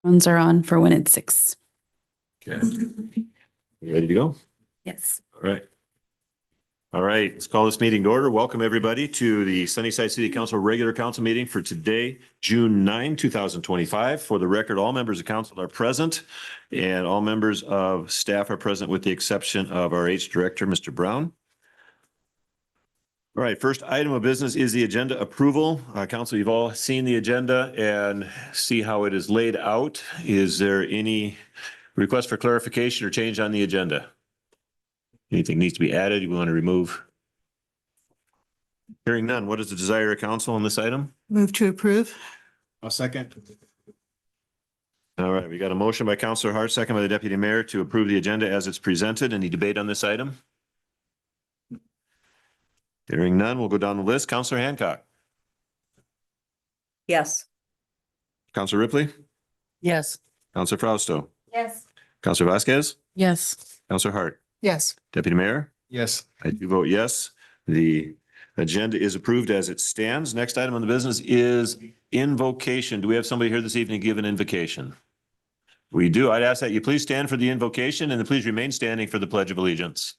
Phones are on for when it's 6. Okay. You ready to go? Yes. All right. All right, let's call this meeting to order. Welcome, everybody, to the Sunnyside City Council regular council meeting for today, June 9, 2025. For the record, all members of council are present and all members of staff are present with the exception of our H director, Mr. Brown. All right, first item of business is the agenda approval. Council, you've all seen the agenda and see how it is laid out. Is there any request for clarification or change on the agenda? Anything needs to be added you want to remove? Hearing none, what is the desire of council on this item? Move to approve. I'll second. All right, we got a motion by Councilor Hart, second by the deputy mayor to approve the agenda as it's presented. Any debate on this item? Hearing none, we'll go down the list. Councilor Hancock, Yes. Councilor Ripley, Yes. Councilor Frausto, Yes. Councilor Vasquez, Yes. Councilor Hart, Yes. deputy mayor. Yes. I do vote yes. The agenda is approved as it stands. Next item on the business is invocation. Do we have somebody here this evening to give an invocation? We do. I'd ask that you please stand for the invocation and then please remain standing for the Pledge of Allegiance.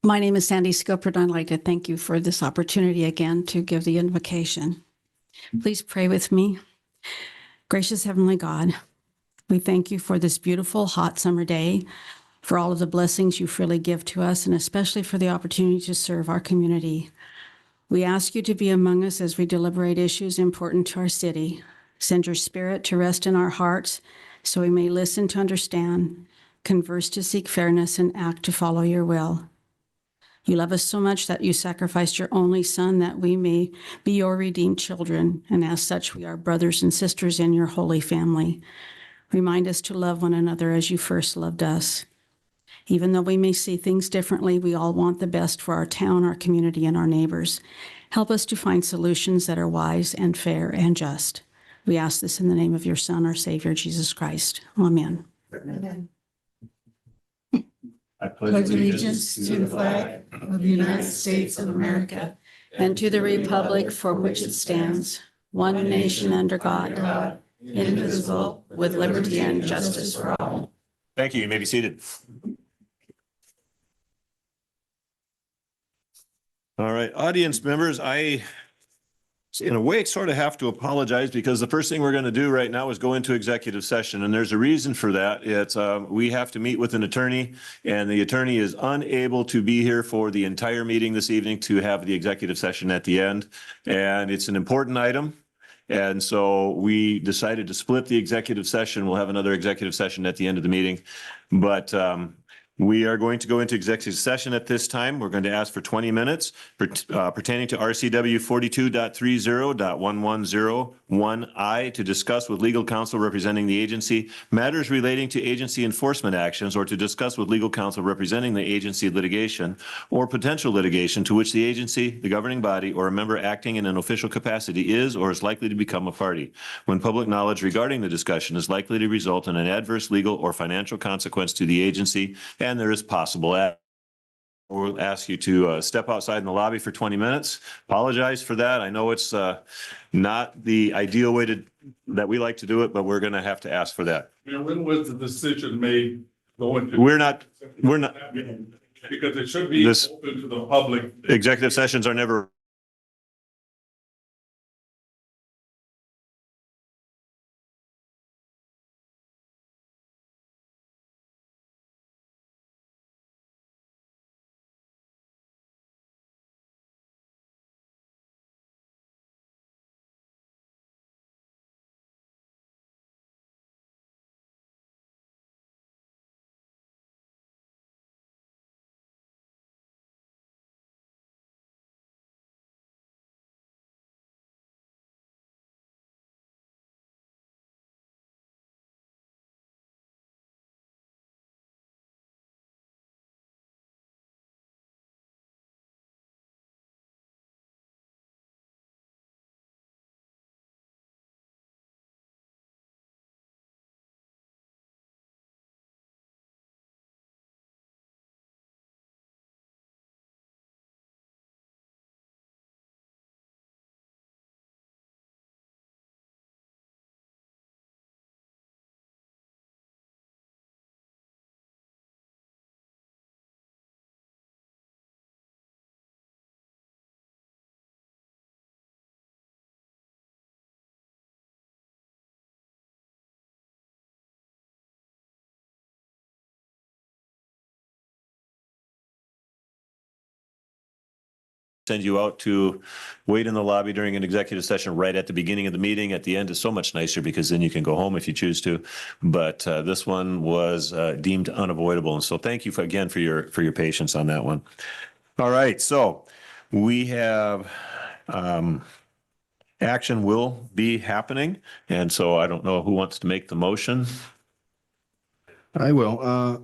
My name is Sandy Skopert, and I'd like to thank you for this opportunity again to give the invocation. Please pray with me. Gracious Heavenly God, we thank you for this beautiful hot summer day, for all of the blessings you freely give to us, and especially for the opportunity to serve our community. We ask you to be among us as we deliberate issues important to our city. Send your spirit to rest in our hearts so we may listen to understand, converse to seek fairness, and act to follow your will. You love us so much that you sacrificed your only Son that we may be your redeemed children, and as such we are brothers and sisters in your holy family. Remind us to love one another as you first loved us. Even though we may see things differently, we all want the best for our town, our community, and our neighbors. Help us to find solutions that are wise and fair and just. We ask this in the name of your Son, our Savior, Jesus Christ. Amen. Amen. I Pledge allegiance to the flag of the United States of America and to the republic for which it stands, one nation under God, indivisible, with liberty and justice for all. Thank you. You may be seated. All right, audience members, I, in a way, sort of have to apologize because the first thing we're going to do right now is go into executive session, and there's a reason for that. It's we have to meet with an attorney, and the attorney is unable to be here for the entire meeting this evening to have the executive session at the end, and it's an important item. And so we decided to split the executive session. We'll have another executive session at the end of the meeting, but we are going to go into executive session at this time. We're going to ask for 20 minutes pertaining to RCW 42.30.1101I to discuss with legal counsel representing the agency matters relating to agency enforcement actions, or to discuss with legal counsel representing the agency litigation or potential litigation to which the agency, the governing body, or a member acting in an official capacity is or is likely to become a party, when public knowledge regarding the discussion is likely to result in an adverse legal or financial consequence to the agency, and there is possible act. We'll ask you to step outside in the lobby for 20 minutes. Apologize for that. I know it's not the ideal way that we like to do it, but we're going to have to ask for that. And when was the decision made going to? We're not, Because it should be This- open to the public. executive sessions are never send you out to wait in the lobby during an executive session right at the beginning of the meeting. At the end is so much nicer because then you can go home if you choose to. But this one was deemed unavoidable. And so thank you again for your patience on that one. All right. So we have action will be happening. And so I don't know who wants to make the motion. I will.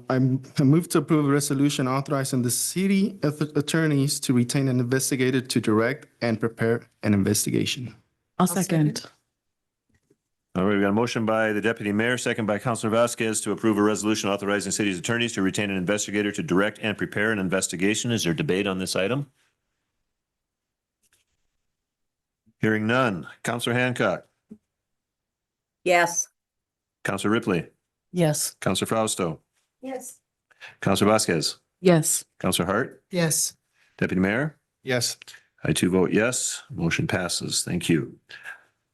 I move to approve a resolution authorizing the city attorneys to retain an investigator to direct and prepare an investigation. I'll second. All right, we got a motion by the deputy mayor, second by Councilor Vasquez to approve a resolution authorizing city's attorneys to retain an investigator to direct and prepare an investigation. Is there debate on this item? Hearing none. Councilor Hancock, Yes. Councilor Ripley, Yes. Councilor Fausto, Yes. Councilor Vasquez, Yes. Councilor Hart, Yes. Deputy Mayor. Yes. I too vote yes. Motion passes. Thank you.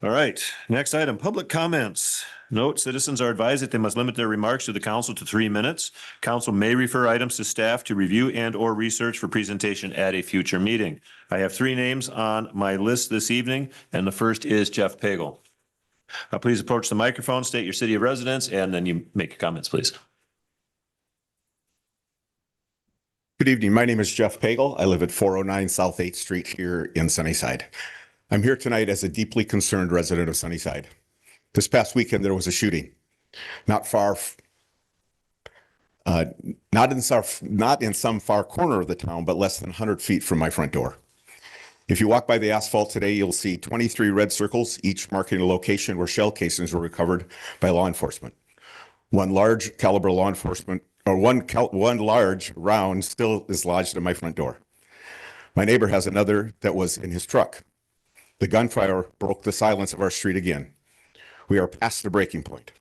All right, next item, public comments. Note, citizens are advised that they must limit their remarks to the council to 3 minutes. Council may refer items to staff to review and or research for presentation at a future meeting. I have 3 names on my list this evening, and the first is Jeff Pagel. Please approach the microphone, state your city of residence, and then you make your comments, please. Good evening. My name is Jeff Pagel. I live at 409 South 8th Street here in Sunnyside. I'm here tonight as a deeply concerned resident of Sunnyside. This past weekend, there was a shooting not in some far corner of the town, but less than 100 feet from my front door. If you walk by the asphalt today, you'll see 23 red circles, each marking a location where shell casings were recovered by law enforcement. One large caliber law enforcement, or one large round still is lodged at my front door. My neighbor has another that was in his truck. The gunfire broke the silence of our street again. We are past the breaking point.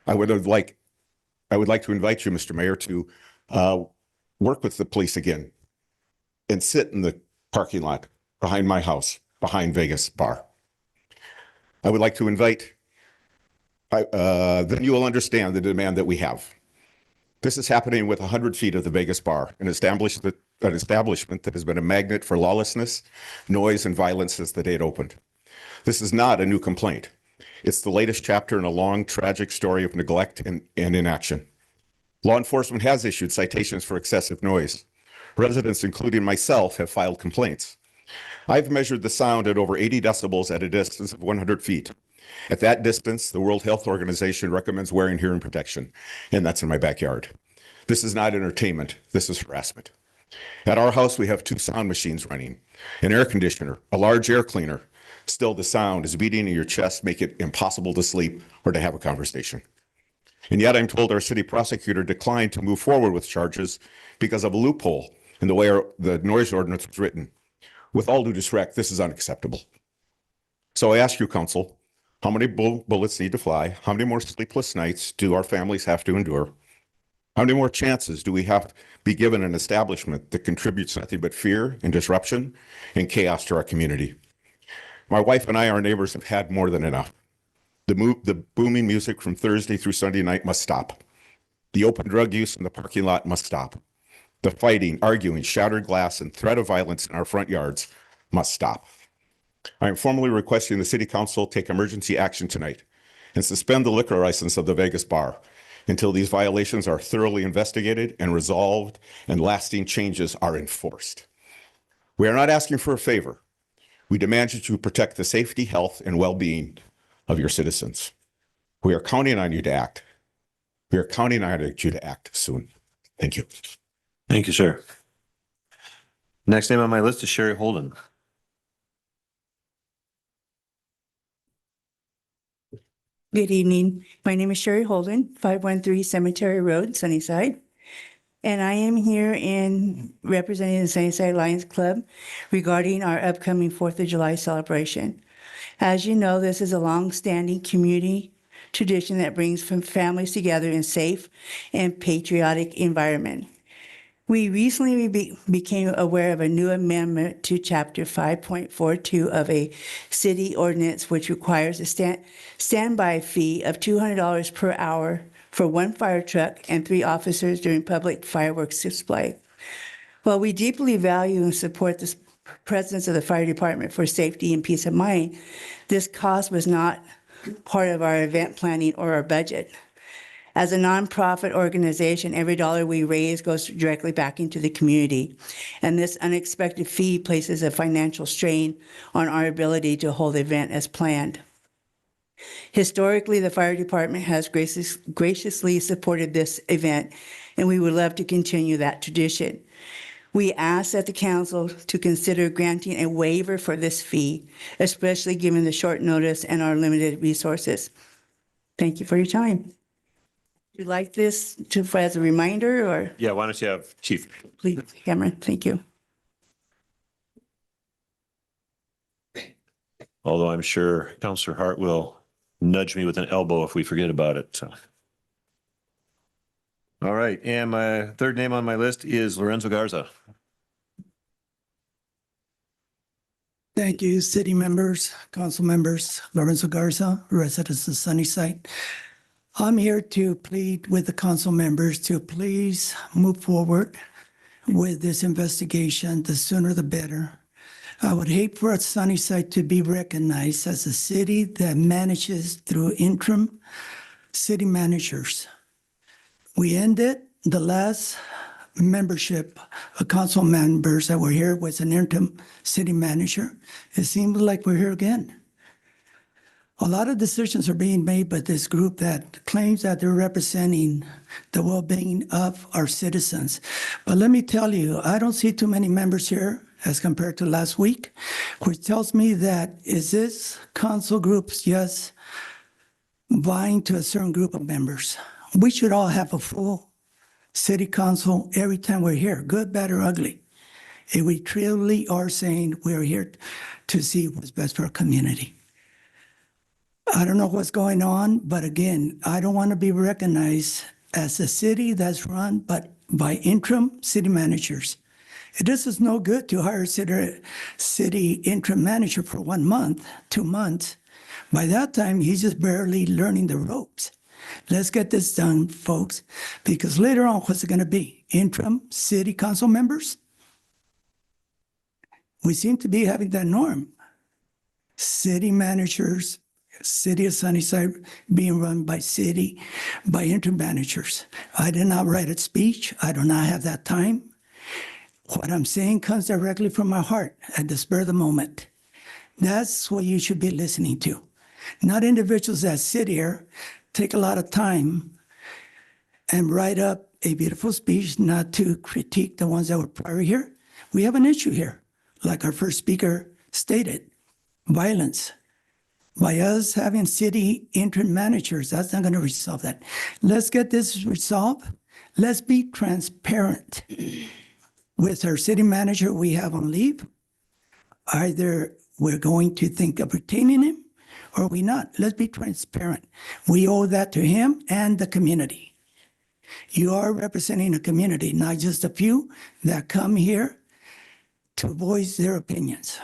I would like to invite you, Mr. Mayor, to work with the police again and sit in the parking lot behind my house, behind Vegas Bar. I would like to invite, then you will understand the demand that we have. This is happening with 100 feet of the Vegas Bar, an establishment that has been a magnet for lawlessness, noise, and violence since the day it opened. This is not a new complaint. It's the latest chapter in a long, tragic story of neglect and inaction. Law enforcement has issued citations for excessive noise. Residents, including myself, have filed complaints. I've measured the sound at over 80 decibels at a distance of 100 feet. At that distance, the World Health Organization recommends wearing hearing protection, and that's in my backyard. This is not entertainment. This is harassment. At our house, we have 2 sound machines running, an air conditioner, a large air cleaner. Still, the sound is beating in your chest, make it impossible to sleep or to have a conversation. And yet I'm told our city prosecutor declined to move forward with charges because of a loophole in the way the noise ordinance was written. With all due respect, this is unacceptable. So I ask you, council, how many bullets need to fly? How many more sleepless nights do our families have to endure? How many more chances do we have to be given an establishment that contributes nothing but fear and disruption and chaos to our community? My wife and I, our neighbors, have had more than enough. The booming music from Thursday through Sunday night must stop. The open drug use in the parking lot must stop. The fighting, arguing, shattered glass, and threat of violence in our front yards must stop. I am formally requesting the City Council take emergency action tonight and suspend the liquor license of the Vegas Bar until these violations are thoroughly investigated and resolved and lasting changes are enforced. We are not asking for a favor. We demand that you protect the safety, health, and well-being of your citizens. We are counting on you to act. We are counting on you to act soon. Thank you. Thank you, sir. Next name on my list is Sherry Holden. Good evening. My name is Sherry Holden, 513 Cemetery Road, Sunnyside. And I am here in representing the Sunnyside Lions Club regarding our upcoming 4th of July celebration. As you know, this is a long-standing community tradition that brings families together in a safe and patriotic environment. We recently became aware of a new amendment to Chapter 5.42 of a city ordinance, which requires a standby fee of $200 per hour for 1 fire truck and 3 officers during public fireworks display. While we deeply value and support presence of the fire department for safety and peace of mind, this cost was not part of our event planning or our budget. As a nonprofit organization, every dollar we raise goes directly back into the community. And this unexpected fee places a financial strain on our ability to hold the event as planned. Historically, the fire department has graciously supported this event, and we would love to continue that tradition. We ask that the council to consider granting a waiver for this fee, especially given the short notice and our limited resources. Thank you for your time. Would you like this as a reminder, or Yeah, why don't you have Chief? please, Cameron? Thank you. Although I'm sure Counselor Hart will nudge me with an elbow if we forget about it. So. All right, and my third name on my list is Lorenzo Garza. Thank you, city members, council members, Lorenzo Garza, residents of Sunnyside. I'm here to plead with the council members to please move forward with this investigation. The sooner the better. I would hate for Sunnyside to be recognized as a city that manages through interim city managers. We ended the last membership of council members that were here was an interim city manager. It seems like we're here again. A lot of decisions are being made by this group that claims that they're representing the well-being of our citizens. But let me tell you, I don't see too many members here as compared to last week, which tells me that is this council group just vying to a certain group of members? We should all have a full city council every time we're here, good, bad, or ugly. If we truly are saying we're here to see what's best for our community. I don't know what's going on, but again, I don't want to be recognized as a city that's run by interim city managers. This is no good to hire a city interim manager for 1 month, 2 months. By that time, he's just barely learning the ropes. Let's get this done, folks, because later on, what's it going to be? Interim city council members? We seem to be having that norm. City managers, city of Sunnyside being run by interim managers. I did not write a speech. I do not have that time. What I'm saying comes directly from my heart at the spur of the moment. That's what you should be listening to. Not individuals that sit here, take a lot of time and write up a beautiful speech, not to critique the ones that were prior here. We have an issue here, like our first speaker stated, violence. By us having city interim managers, that's not going to resolve that. Let's get this resolved. Let's be transparent. With our city manager we have on leave, either we're going to think of retaining him or we not. Let's be transparent. We owe that to him and the community. You are representing a community, not just a few that come here to voice their opinions.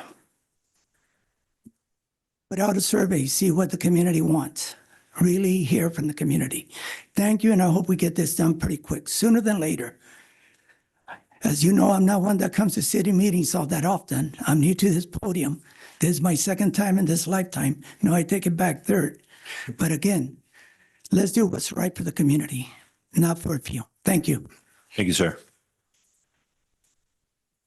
Put out a survey, see what the community wants. Really hear from the community. Thank you, and I hope we get this done pretty quick, sooner than later. As you know, I'm not one that comes to city meetings all that often. I'm new to this podium. This is my second time in this lifetime. No, I take it back, third. But again, let's do what's right for the community, not for a few. Thank you. Thank you, sir.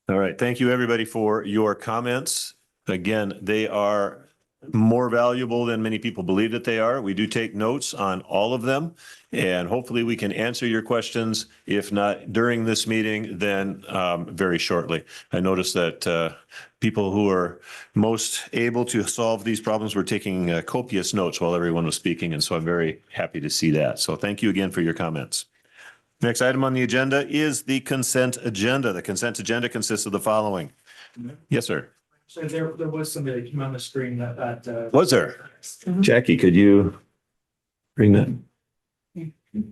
All right. Thank you, everybody, for your comments. Again, they are more valuable than many people believe that they are. We do take notes on all of them, and hopefully we can answer your questions. If not during this meeting, then very shortly. I noticed that people who are most able to solve these problems were taking copious notes while everyone was speaking, and so I'm very happy to see that. So thank you again for your comments. Next item on the agenda is the consent agenda. The consent agenda consists of the following. Yes, sir. So there was somebody that came on the screen that. Was there? Jackie, could you bring that?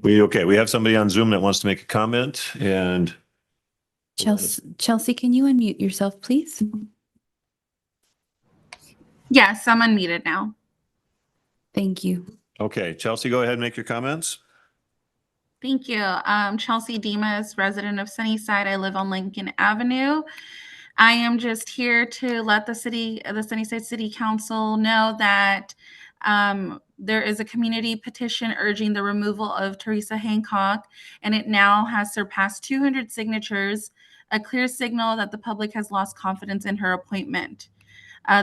Okay, we have somebody on Zoom that wants to make a comment, and Chelsea, can you unmute yourself, please? Yes, I'm unmuted now. Thank you. okay, Chelsea, go ahead and make your comments. Thank you. Chelsea Demas, resident of Sunnyside. I live on Lincoln Avenue. I am just here to let the Sunnyside City Council know that there is a community petition urging the removal of Teresa Hancock, and it now has surpassed 200 signatures, a clear signal that the public has lost confidence in her appointment.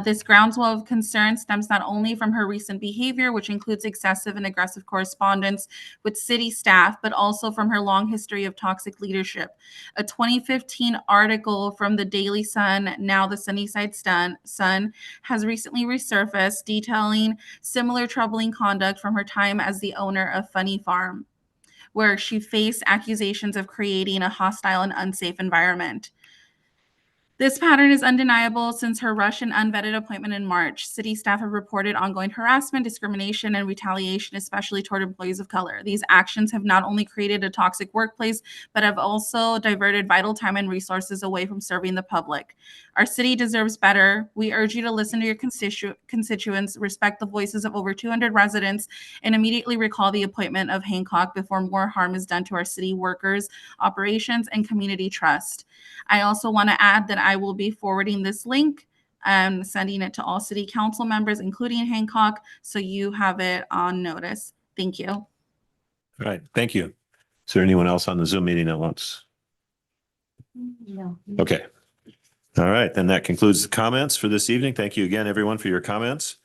This groundswell of concern stems not only from her recent behavior, which includes excessive and aggressive correspondence with city staff, but also from her long history of toxic leadership. A 2015 article from the Daily Sun, now the Sunnyside Sun, has recently resurfaced detailing similar troubling conduct from her time as the owner of Funny Farm, where she faced accusations of creating a hostile and unsafe environment. This pattern is undeniable since her rushed and unvetted appointment in March. City staff have reported ongoing harassment, discrimination, and retaliation, especially toward employees of color. These actions have not only created a toxic workplace, but have also diverted vital time and resources away from serving the public. Our city deserves better. We urge you to listen to your constituents, respect the voices of over 200 residents, and immediately recall the appointment of Hancock before more harm is done to our city workers, operations, and community trust. I also want to add that I will be forwarding this link and sending it to all city council members, including Hancock, so you have it on notice. Thank you. All right, thank you. Is there anyone else on the Zoom meeting that wants? No. Okay. All right, then that concludes the comments for this evening. Thank you again, everyone, for your comments.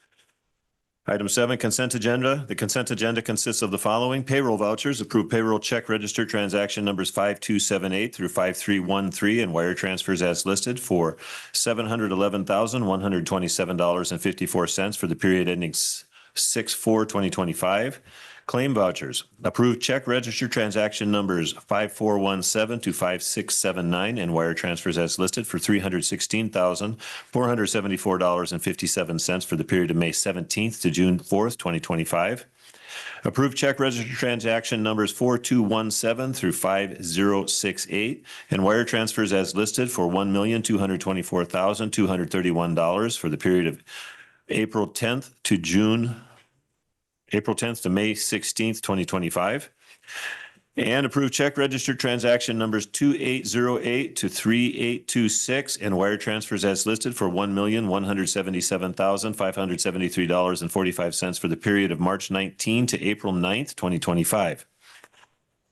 Item 7, consent agenda. The consent agenda consists of the following: payroll vouchers, approved payroll check register transaction numbers 5278 through 5313, and wire transfers as listed for $711,127.54 for the period ending 6/4/2025. Claim vouchers, approved check register transaction numbers 5417 to 5679, and wire transfers as listed for $316,474.57 for the period of May 17th to June 4th, 2025. Approved check register transaction numbers 4217 through 5068, and wire transfers as listed for $1,224,231 for the period of April 10th to May 16th, 2025. And approved check registered transaction numbers 2808 to 3826, and wire transfers as listed for $1,177,573.45 for the period of March 19 to April 9th, 2025.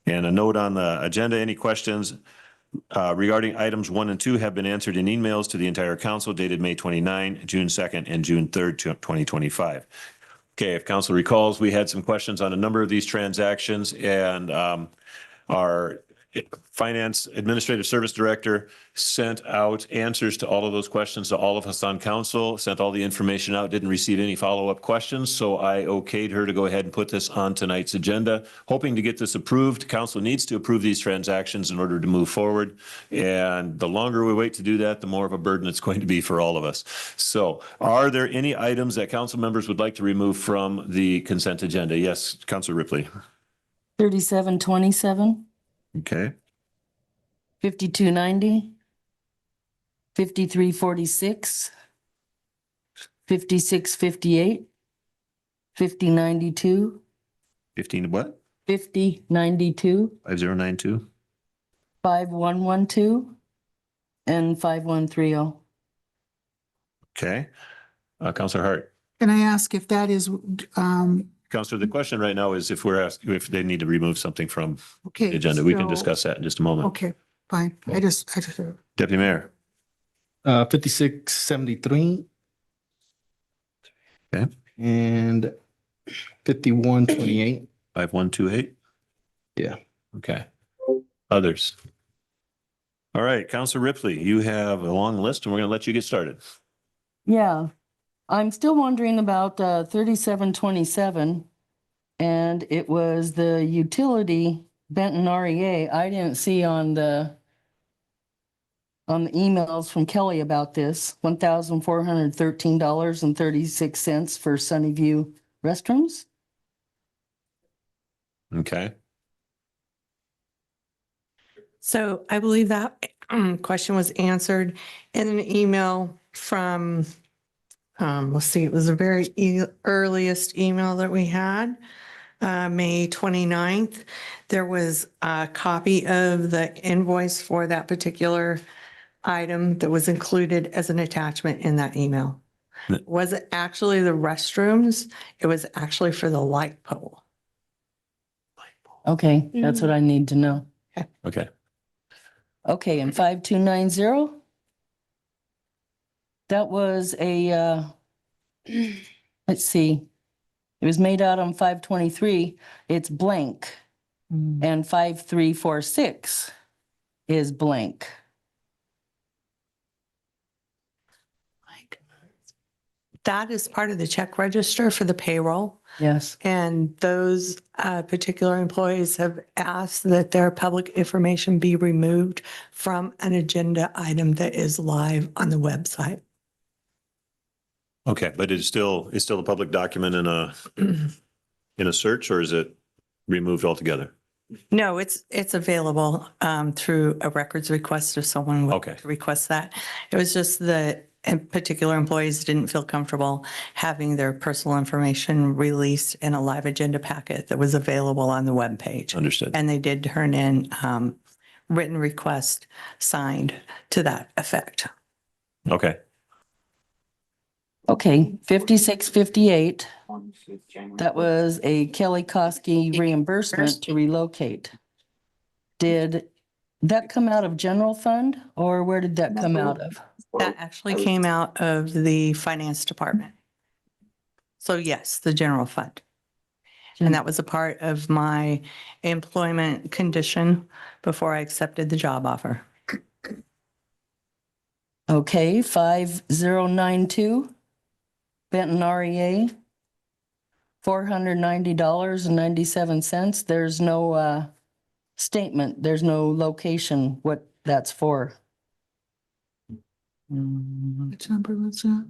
And a note on the agenda: any questions regarding items 1 and 2 have been answered in emails to the entire council dated May 29, June 2nd, and June 3rd, 2025. Okay, if council recalls, we had some questions on a number of these transactions, and our Finance Administrative Service Director sent out answers to all of those questions to all of us on council, sent all the information out, didn't receive any follow-up questions, so I okayed her to go ahead and put this on tonight's agenda, hoping to get this approved. Council needs to approve these transactions in order to move forward, and the longer we wait to do that, the more of a burden it's going to be for all of us. So are there any items that council members would like to remove from the consent agenda? Yes, Councilor Ripley. 3727, Okay. 5290, 5346, 5658, 5092, 15 what? 5092, 5092. 5112, and 5130. Okay. Councilor Hart. Can I ask if that is, Councilor, the question right now is if we're asked if they need to remove something from okay. the agenda. We can so- discuss that in just a moment. Okay, fine. I just, Deputy Mayor. 5673. Okay. And 5128. 5128. Yeah. Okay. Others. All right, Councilor Ripley, you have a long list and we're going to let you get started. Yeah, I'm still wondering about 3727, and it was the utility Benton REA. I didn't see on the emails from Kelly about this, $1,413.36 for Sunnyview restrooms. Okay. So I believe that question was answered in an email from, let's see, it was the very earliest email that we had, May 29th. There was a copy of the invoice for that particular item that was included as an attachment in that email. No. It wasn't actually the restrooms, it was actually for the light pole. Okay, that's what I need to know. Okay. Okay, and 5290? That was a, let's see. It was made out on 523. It's blank. And 5346 is blank. That is part of the check register for the payroll. Yes. And those particular employees have asked that their public information be removed from an agenda item that is live on the website. Okay, but it's still a public document in a search, or is it removed altogether? No, it's available through a records request if someone would Okay. request that. It was just that particular employees didn't feel comfortable having their personal information released in a live agenda packet that was available on the webpage. Understood. And they did turn in written request signed to that effect. Okay. Okay, 5658. That was a Kelly Koski reimbursement to relocate. Did that come out of general fund or where did that come out of? That actually came out of the finance department. So yes, the general fund. And that was a part of my employment condition before I accepted the job offer. Okay, 5092. Benton REA. $490.97. There's no statement. There's no location what that's for. Which number was that?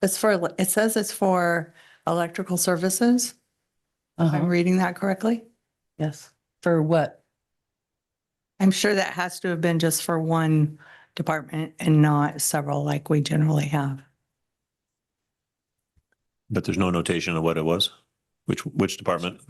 It's for, it says it's for electrical services. If I'm reading that correctly. Yes. For what? I'm sure that has to have been just for one department and not several like we generally have. But there's no notation of what it was? Which department?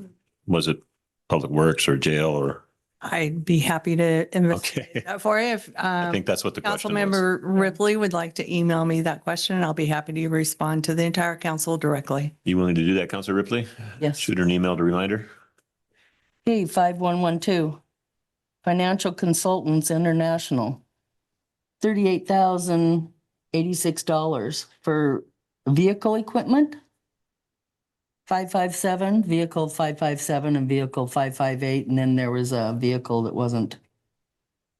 Was it Public Works or jail or? I'd be happy to investigate that for you. If I think that's what the question was. Councilmember Ripley would like to email me that question, I'll be happy to respond to the entire council directly. You willing to do that, Councilor Ripley? Yes. Shoot her an email to remind her? Okay, 5112. Financial Consultants International. $38,086 for vehicle equipment. 557, vehicle 557 and vehicle 558. And then there was a vehicle that wasn't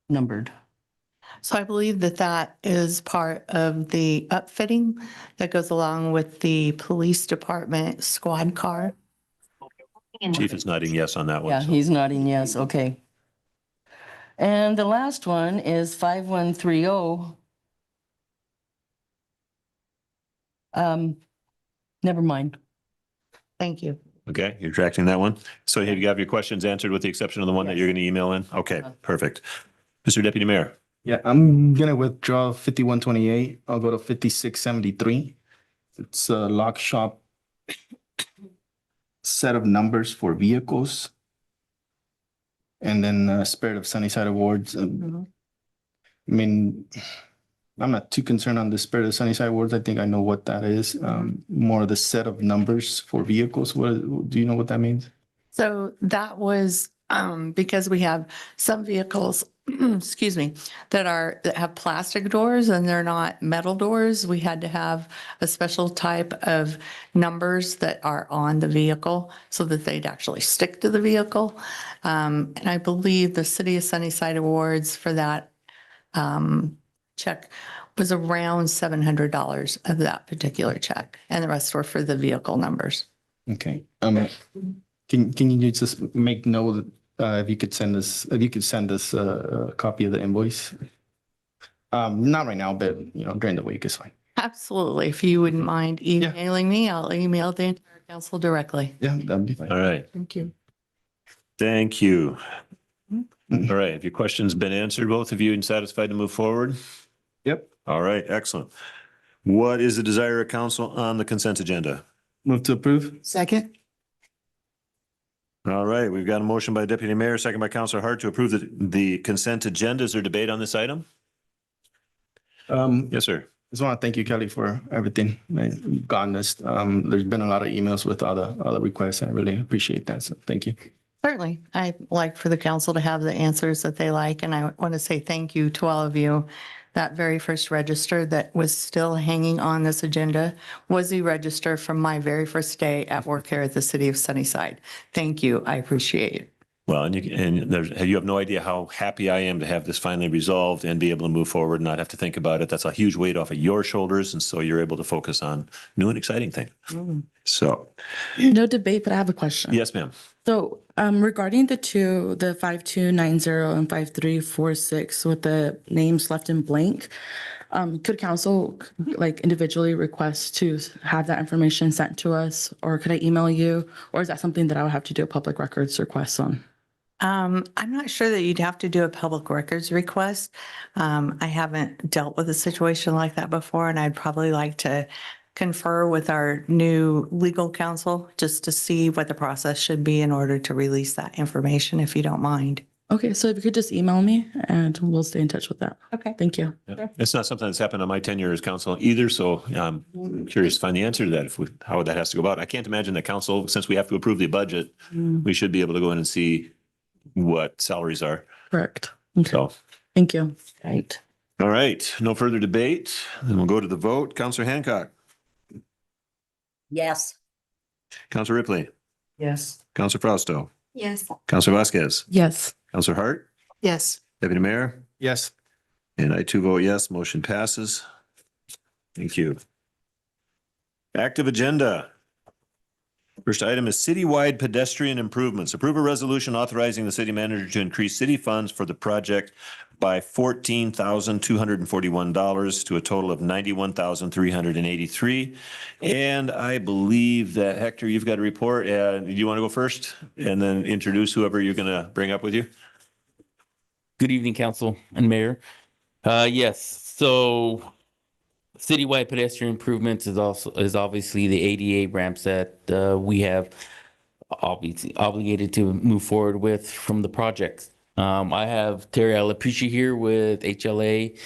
numbered. So I believe that that is part of the upfitting that goes along with the police department squad car. Chief is nodding yes on that one. Yeah, so. he's nodding yes. Okay. And the last one is 5130. Never mind. Thank you. Okay, you're tracking that one. So you have your questions answered with the exception of the one that you're going to email in? Okay, perfect. Mr. Deputy Mayor. Yeah, I'm gonna withdraw 5128. I'll go to 5673. It's a lock shop set of numbers for vehicles. And then Spirit of Sunnyside Awards. I mean, I'm not too concerned on the Spirit of Sunnyside Awards. I think I know what that is. More the set of numbers for vehicles. What do you know what that means? So that was because we have some vehicles, excuse me, that have plastic doors and they're not metal doors. We had to have a special type of numbers that are on the vehicle so that they'd actually stick to the vehicle. And I believe the City of Sunnyside Awards for that check was around $700 of that particular check, and the rest were for the vehicle numbers. Okay. Can you just make note if you could send us a copy of the invoice? Not right now, but during the week is fine. Absolutely. If you wouldn't mind emailing me, I'll email the entire council directly. Yeah, that'd be fine. All right. Thank you. Thank you. All right. Have your questions been answered, both of you, and satisfied to move forward? Yep. All right. Excellent. What is the desire of council on the consent agenda? Move to approve. Second? All right, we've got a motion by Deputy Mayor, second by Councilor Hart to approve the consent agenda. Is there debate on this item? Yes, sir. Just want to thank you, Kelly, for everything. You've gotten this. There's been a lot of emails with other requests. I really appreciate that. So thank you. Certainly. I like for the council to have the answers that they like, and I want to say thank you to all of you. That very first register that was still hanging on this agenda was the register from my very first day at work here at the city of Sunnyside. Thank you. I appreciate it. Well, you have no idea how happy I am to have this finally resolved and be able to move forward and not have to think about it. That's a huge weight off of your shoulders. And so you're able to focus on new and exciting things. So, No debate, but I have a question. yes, ma'am. So regarding the 5290 and 5346 with the names left in blank, could council like individually request to have that information sent to us, or could I email you? Or is that something that I would have to do a public records request on? I'm not sure that you'd have to do a public records request. I haven't dealt with a situation like that before, and I'd probably like to confer with our new legal counsel just to see what the process should be in order to release that information, if you don't mind. Okay, so if you could just email me and we'll stay in touch with that. Okay. Thank you. Yeah. It's not something that's happened on my tenure as council either. So I'm curious to find the answer to that, how that has to go about. I can't imagine that council, since we have to approve the budget, we should be able to go in and see what salaries are. Correct. Okay. So, Thank you. Right. all right, no further debate. Then we'll go to the vote. Councilor Hancock, Yes. Councilor Ripley, Yes. Councilor Fausto, Yes. Councilor Vasquez, Yes. Councilor Hart, Yes. Deputy Mayor, Yes. and I too vote yes. Motion passes. Thank you. Active agenda. First item is citywide pedestrian improvements. Approve a resolution authorizing the city manager to increase city funds for the project by $14,241 to a total of $91,383. And I believe that Hector, you've got a report. Do you want to go first and then introduce whoever you're going to bring up with you? Good evening, council and mayor. Yes, so citywide pedestrian improvements is obviously the ADA ramps that we have obviously obligated to move forward with from the project. I have Terry Alapici here with HLA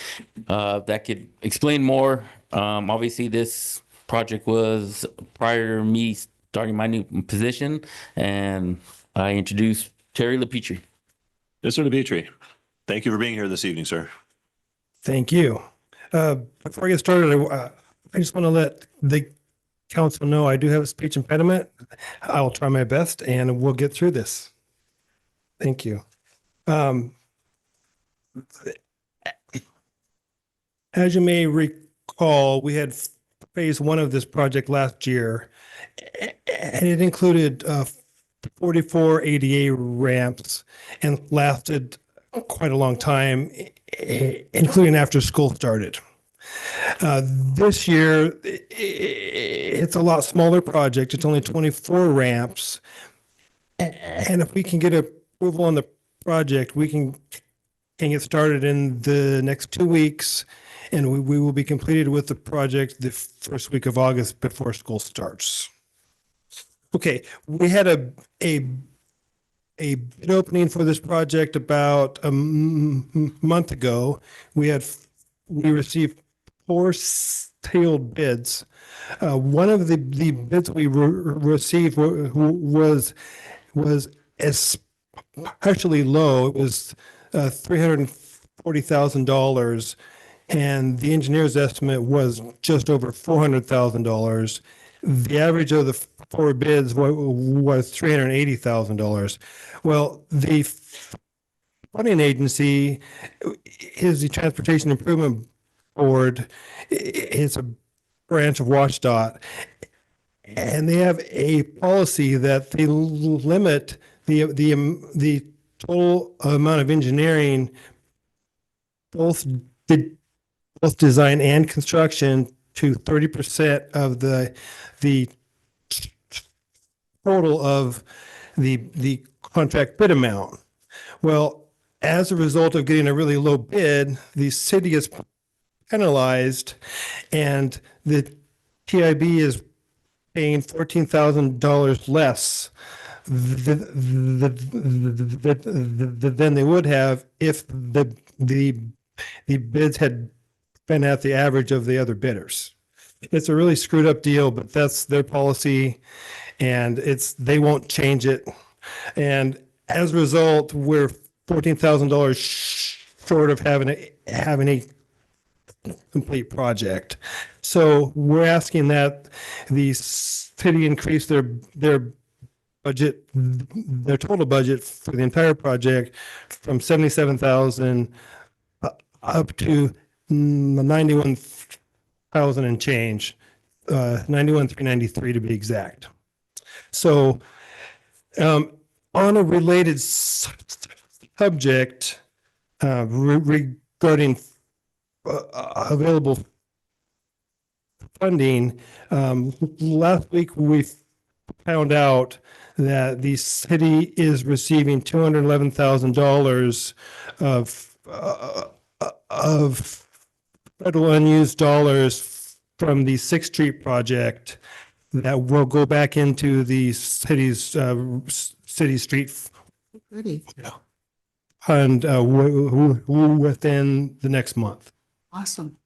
that could explain more. Obviously, this project was prior to me starting my new position, and I introduced Terry Alapici. Mr. LaPetrie, thank you for being here this evening, sir. Thank you. Before I get started, I just want to let the council know I do have a speech impediment. I will try my best and we'll get through this. Thank you. As you may recall, we had phase one of this project last year, and it included 44 ADA ramps and lasted quite a long time, including after school started. This year, it's a lot smaller project. It's only 24 ramps. And if we can get approval on the project, we can get started in the next 2 weeks. And we will be completed with the project the first week of August before school starts. Okay, we had a bid opening for this project about a month ago. We received 4 sealed bids. One of the bids we received was especially low. It was $340,000, and the engineer's estimate was just over $400,000. The average of the 4 bids was $380,000. Well, the funding agency is the Transportation Improvement Board. It's a branch of WashDOT, and they have a policy that they limit the total amount of engineering, both design and construction, to 30% of the total of the contract bid amount. Well, as a result of getting a really low bid, the city is penalized, and the TIB is paying $14,000 less than they would have if the bids had been at the average of the other bidders. It's a really screwed up deal, but that's their policy, and they won't change it. And as a result, we're $14,000 short of having a complete project. So we're asking that the city increase their budget, their total budget for the entire project from 77,000 up to 91,000 and change, 91,393 to be exact. So, on a related subject, regarding available funding, last week we found out that the city is receiving $211,000 of federal unused dollars from the 6th Street project that will go back into the city's city street fund within the next month. Awesome.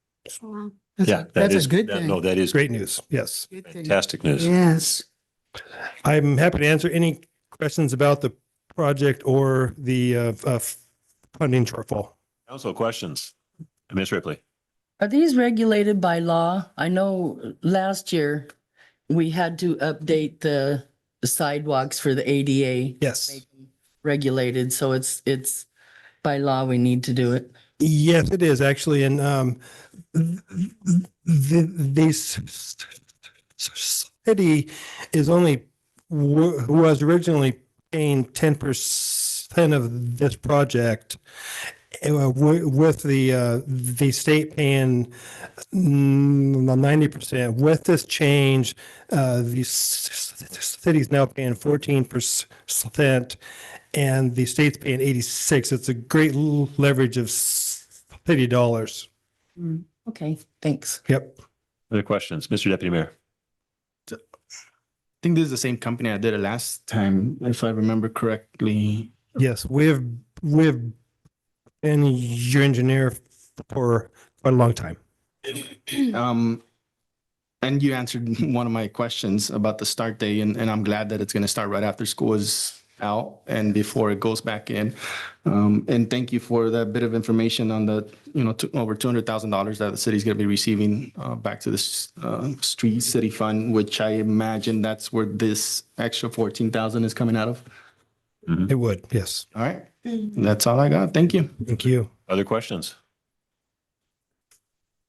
Yeah, That's a good thing. No, that is Great news. Yes. fantastic news. Yes. I'm happy to answer any questions about the project or the funding shortfall. Council questions? Ms. Ripley? Are these regulated by law? I know last year we had to update the sidewalks for the ADA. Yes. Regulated, so it's by law we need to do it. Yes, it is actually. And the city is only was originally paying 10% of this project, with the state paying 90%. With this change, the city's now paying 14%, and the state's paying 86%. It's a great leverage of city dollars. Okay, thanks. Yep. Other questions? Mr. Deputy Mayor? I think this is the same company I did it last time, if I remember correctly. Yes, we've been your engineer for quite a long time. And you answered one of my questions about the start day, and I'm glad that it's going to start right after school is out and before it goes back in. And thank you for that bit of information on the, over $200,000 that the city's going to be receiving back to this street city fund, which I imagine that's where this extra 14,000 is coming out of. It would, yes. All right. That's all I got. Thank you. Thank you. Other questions?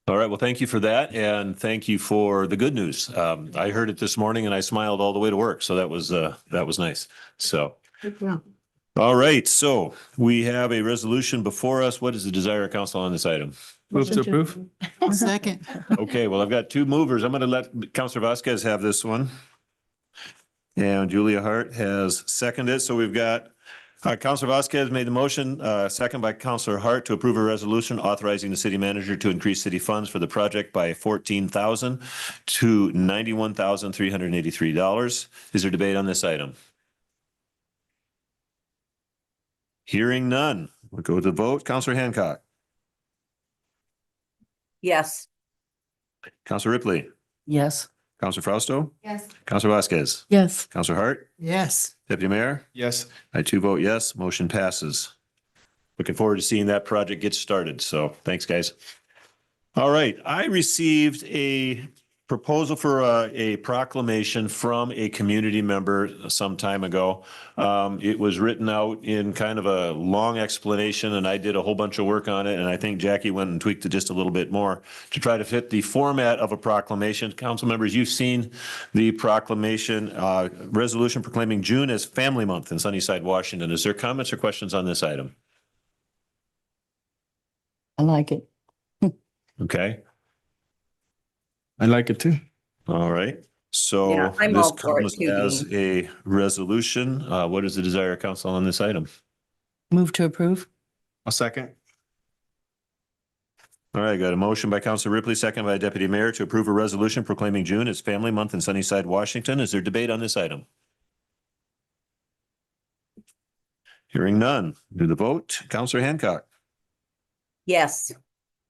All right. Well, thank you for that. And thank you for the good news. I heard it this morning and I smiled all the way to work. So that was nice. So, all right. So we have a resolution before us. What is the desire of council on this item? Move to approve. Second. Okay. Well, I've got two movers. I'm going to let Councilor Vasquez have this one. And Julia Hart has seconded. So we've got Councilor Vasquez made the motion, second by Councilor Hart, to approve a resolution authorizing the city manager to increase city funds for the project by $14,000 to $91,383. Is there debate on this item? Hearing none. We'll go to the vote. Councilor Hancock. Yes. Councilor Ripley. Yes. Councilor Frausto. Yes. Councilor Vasquez. Yes. Councilor Hart. Yes. Deputy Mayor. Yes. I too vote yes. Motion passes. Looking forward to seeing that project get started. So thanks, guys. All right. I received a proposal for a proclamation from a community member some time ago. It was written out in kind of a long explanation, and I did a whole bunch of work on it. And I think Jackie went and tweaked it just a little bit more to try to fit the format of a proclamation. Council members, you've seen the proclamation, resolution proclaiming June as Family Month in Sunnyside, Washington. Is there comments or questions on this item? I like it. Okay. I like it too. All right. So Yeah, I'm this all for it comes too, as a resolution. What is the desire of council on this item? Move to approve. A second. All right, got a motion by Councilor Ripley, second by Deputy Mayor to approve a resolution proclaiming June as Family Month in Sunnyside, Washington. Is there debate on this item? Hearing none. Do the vote. Counselor Hancock, Yes.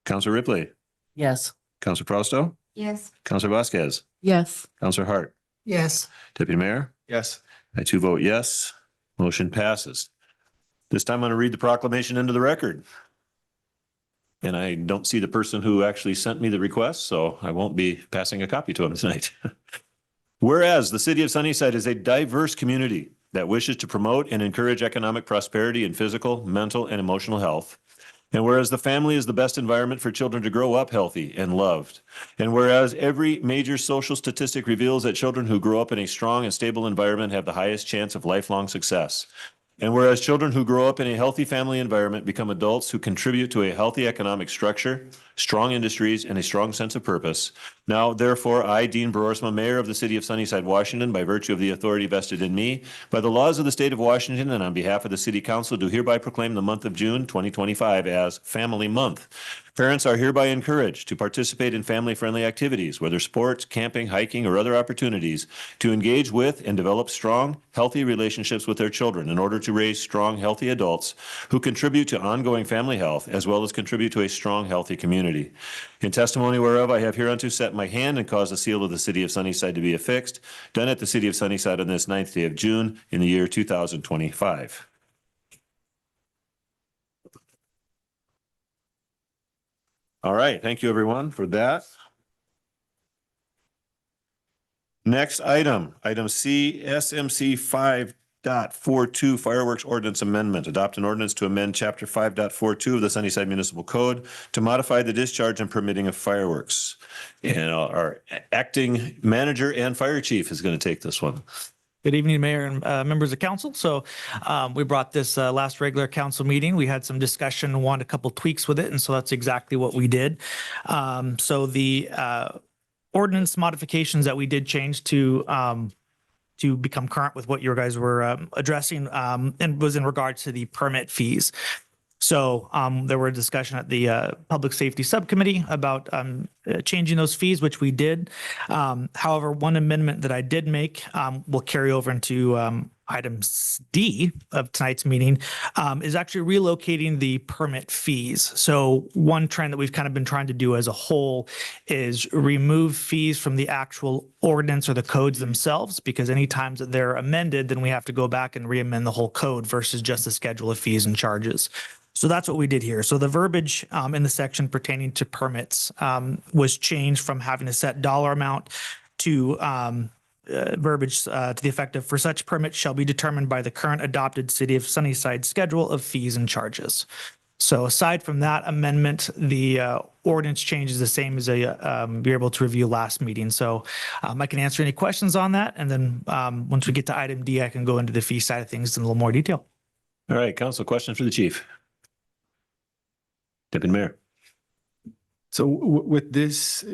Counselor Ripley, Yes. Counselor Fausto, Yes. Counselor Vasquez, Yes. Counselor Hart, Yes. Deputy Mayor. Yes. I too vote yes. Motion passes. This time I'm going to read the proclamation into the record. And I don't see the person who actually sent me the request, so I won't be passing a copy to him tonight. Whereas the city of Sunnyside is a diverse community that wishes to promote and encourage economic prosperity in physical, mental, and emotional health. And whereas the family is the best environment for children to grow up healthy and loved. And whereas every major social statistic reveals that children who grow up in a strong and stable environment have the highest chance of lifelong success. And whereas children who grow up in a healthy family environment become adults who contribute to a healthy economic structure, strong industries, and a strong sense of purpose. Now, therefore, I, Dean Broersma, Mayor of the City of Sunnyside, Washington, by virtue of the authority vested in me, by the laws of the state of Washington, and on behalf of the City Council, do hereby proclaim the month of June 2025 as Family Month. Parents are hereby encouraged to participate in family-friendly activities, whether sports, camping, hiking, or other opportunities, to engage with and develop strong, healthy relationships with their children in order to raise strong, healthy adults who contribute to ongoing family health, as well as contribute to a strong, healthy community. In testimony whereof I have hereunto set my hand and caused the seal of the City of Sunnyside to be affixed, done at the City of Sunnyside on this 9th day of June in the year 2025. All right, thank you everyone for that. Next item, item C, SMC 5.42 Fireworks Ordinance Amendment. Adopt an ordinance to amend Chapter 5.42 of the Sunnyside Municipal Code to modify the discharge and permitting of fireworks. And our acting manager and fire chief is going to take this one. Good evening, Mayor and members of council. So we brought this last regular council meeting. We had some discussion, wanted a couple tweaks with it, and so that's exactly what we did. So the ordinance modifications that we did change to become current with what you guys were addressing and was in regards to the permit fees. So there were a discussion at the Public Safety Subcommittee about changing those fees, which we did. However, one amendment that I did make will carry over into item D of tonight's meeting is actually relocating the permit fees. So one trend that we've kind of been trying to do as a whole is remove fees from the actual ordinance or the codes themselves, because any times that they're amended, then we have to go back and re-amend the whole code versus just the schedule of fees and charges. So that's what we did here. So the verbiage in the section pertaining to permits was changed from having a set dollar amount to verbiage to the effect of, for such permit shall be determined by the current adopted City of Sunnyside schedule of fees and charges. So aside from that amendment, the ordinance change is the same as you're able to review last meeting. So I can answer any questions on that. And then once we get to item D, I can go into the fee side of things in a little more detail. All right, council, question for the chief. Deputy Mayor. So with this,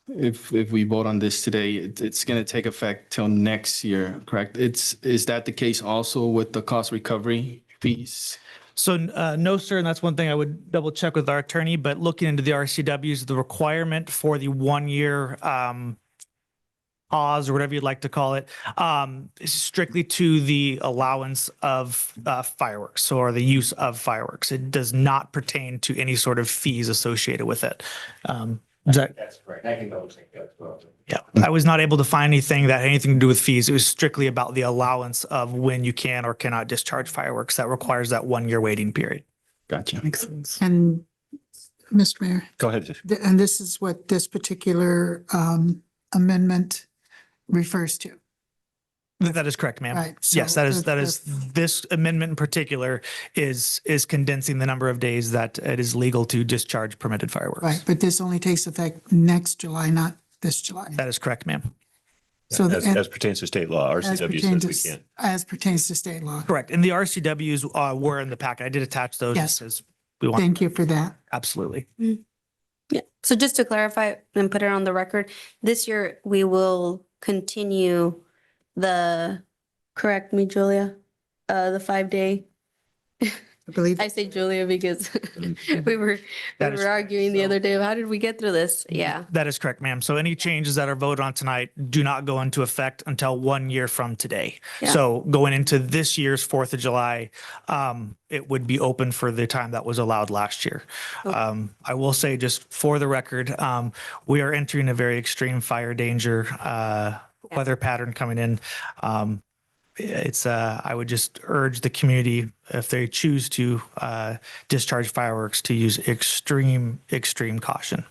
if we vote on this today, it's going to take effect till next year, correct? Is that the case also with the cost recovery fees? So no, sir. And that's one thing I would double check with our attorney, but looking into the RCWs, the requirement for the 1 year pause or whatever you'd like to call it, is strictly to the allowance of fireworks or the use of fireworks. It does not pertain to any sort of fees associated with it. That's correct. I can double check that as well. Yeah, I was not able to find anything that had anything to do with fees. It was strictly about the allowance of when you can or cannot discharge fireworks. That requires that 1 year waiting period. Gotcha. Makes sense. And Mr. Mayor, Go ahead. and this is what this particular amendment refers to. That is correct, ma'am. Right, Yes, so that is this amendment in particular is condensing the number of days that it is legal to discharge permitted fireworks. Right, but this only takes effect next July, not this July. That is correct, ma'am. So as pertains to state law, RCW says we can't. As pertains to state law. Correct. And the RCWs were in the packet. I did attach those. Yes. As we want. Thank you for that. Absolutely. Yeah. So just to clarify and put it on the record, this year we will continue correct me, Julia, the 5 day I believe. I say Julia because we were That is- arguing the other day. How did we get through this? Yeah. That is correct, ma'am. So any changes that are voted on tonight do not go into effect until 1 year from today. Yeah. So going into this year's 4th of July, it would be open for the time that was allowed last year. I will say, just for the record, we are entering a very extreme fire danger weather pattern coming in. I would just urge the community, if they choose to discharge fireworks, to use extreme caution.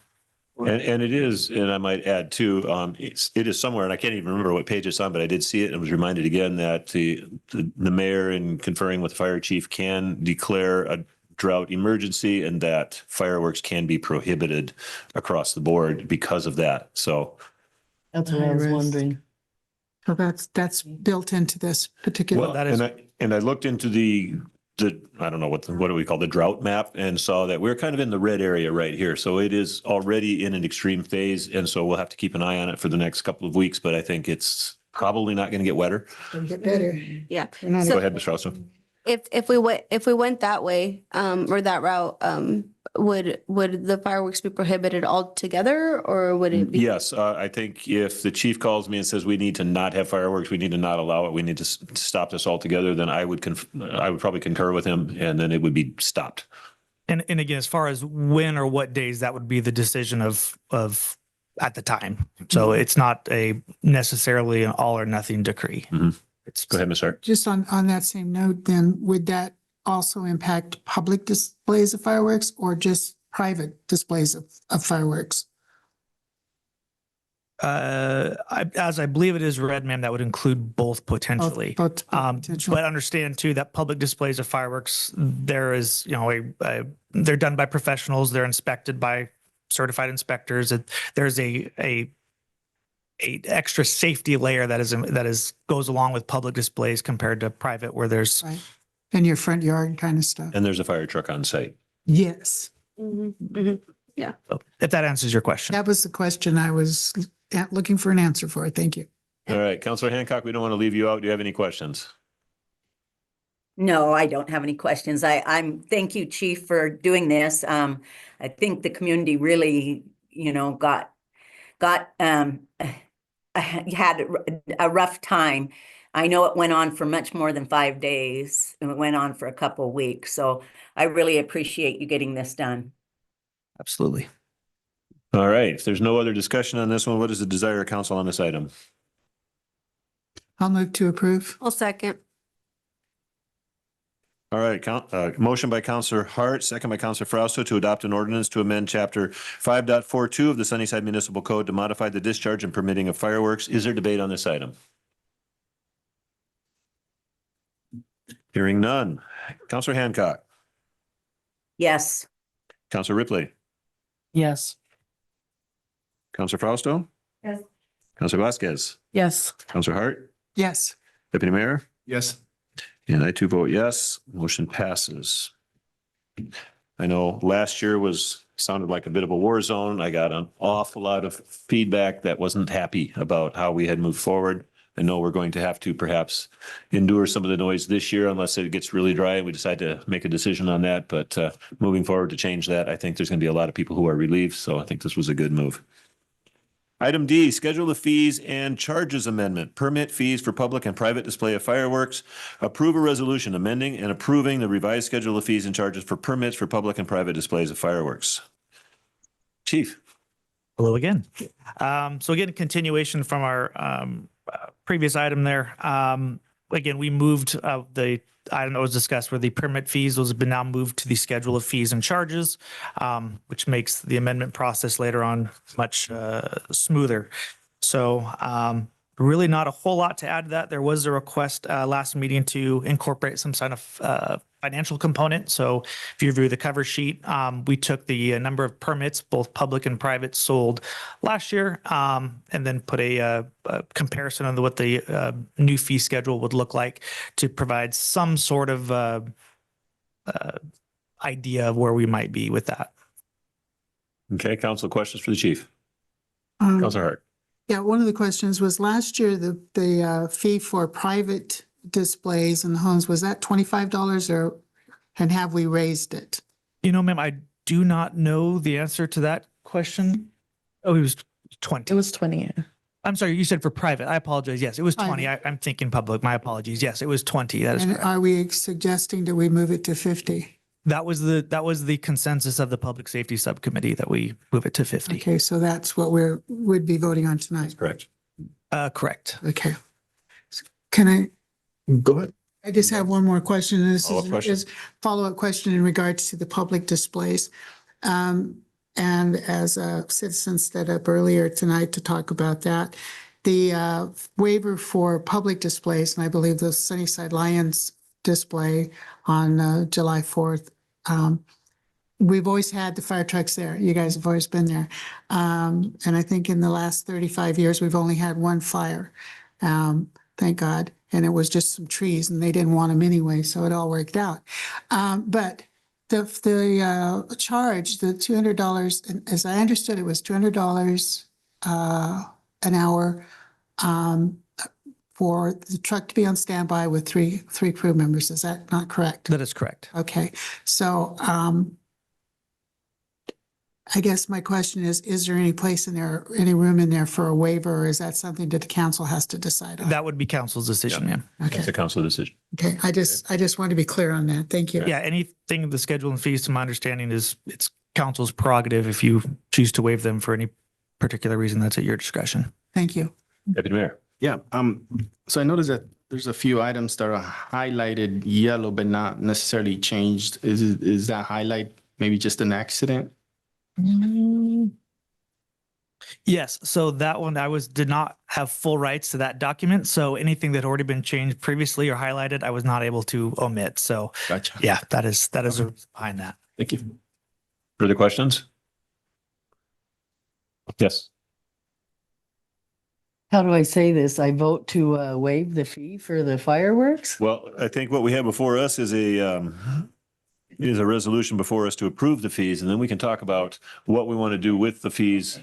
And it is, and I might add too, it is somewhere, and I can't even remember what page it's on, but I did see it and was reminded again that the mayor, in conferring with the fire chief, can declare a drought emergency and that fireworks can be prohibited across the board because of that. So That's what I was wondering. So that's built into this particular. well, and I looked into the I don't know what do we call the drought map, and saw that we're kind of in the red area right here. So it is already in an extreme phase, and so we'll have to keep an eye on it for the next couple of weeks. But I think it's probably not going to get wetter. It'll get better. Yeah. Go ahead, Ms. Rosso. If we went that way, or that route, would the fireworks be prohibited altogether, or would it be? Yes, I think if the chief calls me and says we need to not have fireworks, we need to not allow it, we need to stop this altogether, then I would probably concur with him, and then it would be stopped. And again, as far as when or what days, that would be the decision of at the time. So it's not necessarily an all or nothing decree. Mm-hmm. Go ahead, Ms. Hart. Just on that same note, then, would that also impact public displays of fireworks or just private displays of fireworks? As I believe it is read, ma'am, that would include both potentially. Both But understand too that public displays of fireworks, there is, they're done by professionals. They're inspected by certified inspectors. There's a extra safety layer that goes along with public displays compared to private, where there's Right. In your front yard kind of stuff? And there's a fire truck on site. Yes. Yeah. So if that answers your question. That was the question I was looking for an answer for. Thank you. All right, Councilor Hancock, we don't want to leave you out. Do you have any questions? No, I don't have any questions. Thank you, Chief, for doing this. I think the community really, had a rough time. I know it went on for much more than 5 days, and it went on for a couple of weeks. So I really appreciate you getting this done. Absolutely. All right, if there's no other discussion on this one, what is the desire of council on this item? I'll move to approve. I'll second. All right, motion by Councilor Hart, second by Councilor Frausto to adopt an ordinance to amend chapter 5.42 of the Sunnyside Municipal Code to modify the discharge and permitting of fireworks. Is there debate on this item? Hearing none. Councilor Hancock. Yes. Councilor Ripley. Yes. Councilor Frausto. Yes. Councilor Vasquez. Yes. Councilor Hart. Yes. Deputy Mayor. Yes. And I too vote yes. Motion passes. I know last year sounded like a bit of a war zone. I got an awful lot of feedback that wasn't happy about how we had moved forward. I know we're going to have to perhaps endure some of the noise this year unless it gets really dry and we decide to make a decision on that. But moving forward to change that, I think there's going to be a lot of people who are relieved. So I think this was a good move. Item D, schedule of fees and charges amendment, permit fees for public and private display of fireworks. Approve a resolution amending and approving the revised schedule of fees and charges for permits for public and private displays of fireworks. Chief. Hello again. So again, continuation from our previous item there. Again, we moved the item that was discussed where the permit fees, those have been now moved to the schedule of fees and charges, which makes the amendment process later on much smoother. So really not a whole lot to add to that. There was a request last meeting to incorporate some kind of financial component. So if you review the cover sheet, we took the number of permits, both public and private, sold last year, and then put a comparison on what the new fee schedule would look like to provide some sort of idea of where we might be with that. Okay, council questions for the chief. Councilor Hart. Yeah, one of the questions was last year, the fee for private displays in the homes, was that $25 or And have we raised it? You know, ma'am, I do not know the answer to that question. Oh, it was 20. It was 20. I'm sorry, you said for private. I apologize. Yes, it was 20. Private. I'm thinking public. My apologies. Yes, it was 20. That is And correct. are we suggesting that we move it to 50? That was the consensus of the Public Safety Subcommittee that we move it to 50. Okay, so that's what would be voting on tonight. Correct. Correct. Okay. Can I? Go ahead. I just have one more question. This Follow-up question. is follow-up question in regards to the public displays. And as a citizen stood up earlier tonight to talk about that, the waiver for public displays, and I believe the Sunnyside Lions display on July 4th, we've always had the fire trucks there. You guys have always been there. And I think in the last 35 years, we've only had one fire. Thank God. And it was just some trees and they didn't want them anyway, so it all worked out. But the charge, the $200, and as I understood, it was $200 an hour for the truck to be on standby with three crew members. Is that not correct? That is correct. Okay, so I guess my question is there any place in there, any room in there for a waiver, or is that something that the council has to decide on? That would be council's decision, ma'am. Okay, It's a council decision. okay, I just want to be clear on that. Thank you. Yeah, anything in the schedule and fees, to my understanding, is it's council's prerogative. If you choose to waive them for any particular reason, that's at your discretion. Thank you. Deputy Mayor. Yeah, so I noticed that there's a few items that are highlighted yellow but not necessarily changed. Is that highlight maybe just an accident? Yes, so that one did not have full rights to that document. So anything that had already been changed previously or highlighted, I was not able to omit. So Gotcha. yeah, that is behind that. Thank you. Further questions? Yes. How do I say this? I vote to waive the fee for the fireworks? Well, I think what we have before us is a resolution before us to approve the fees, and then we can talk about what we want to do with the fees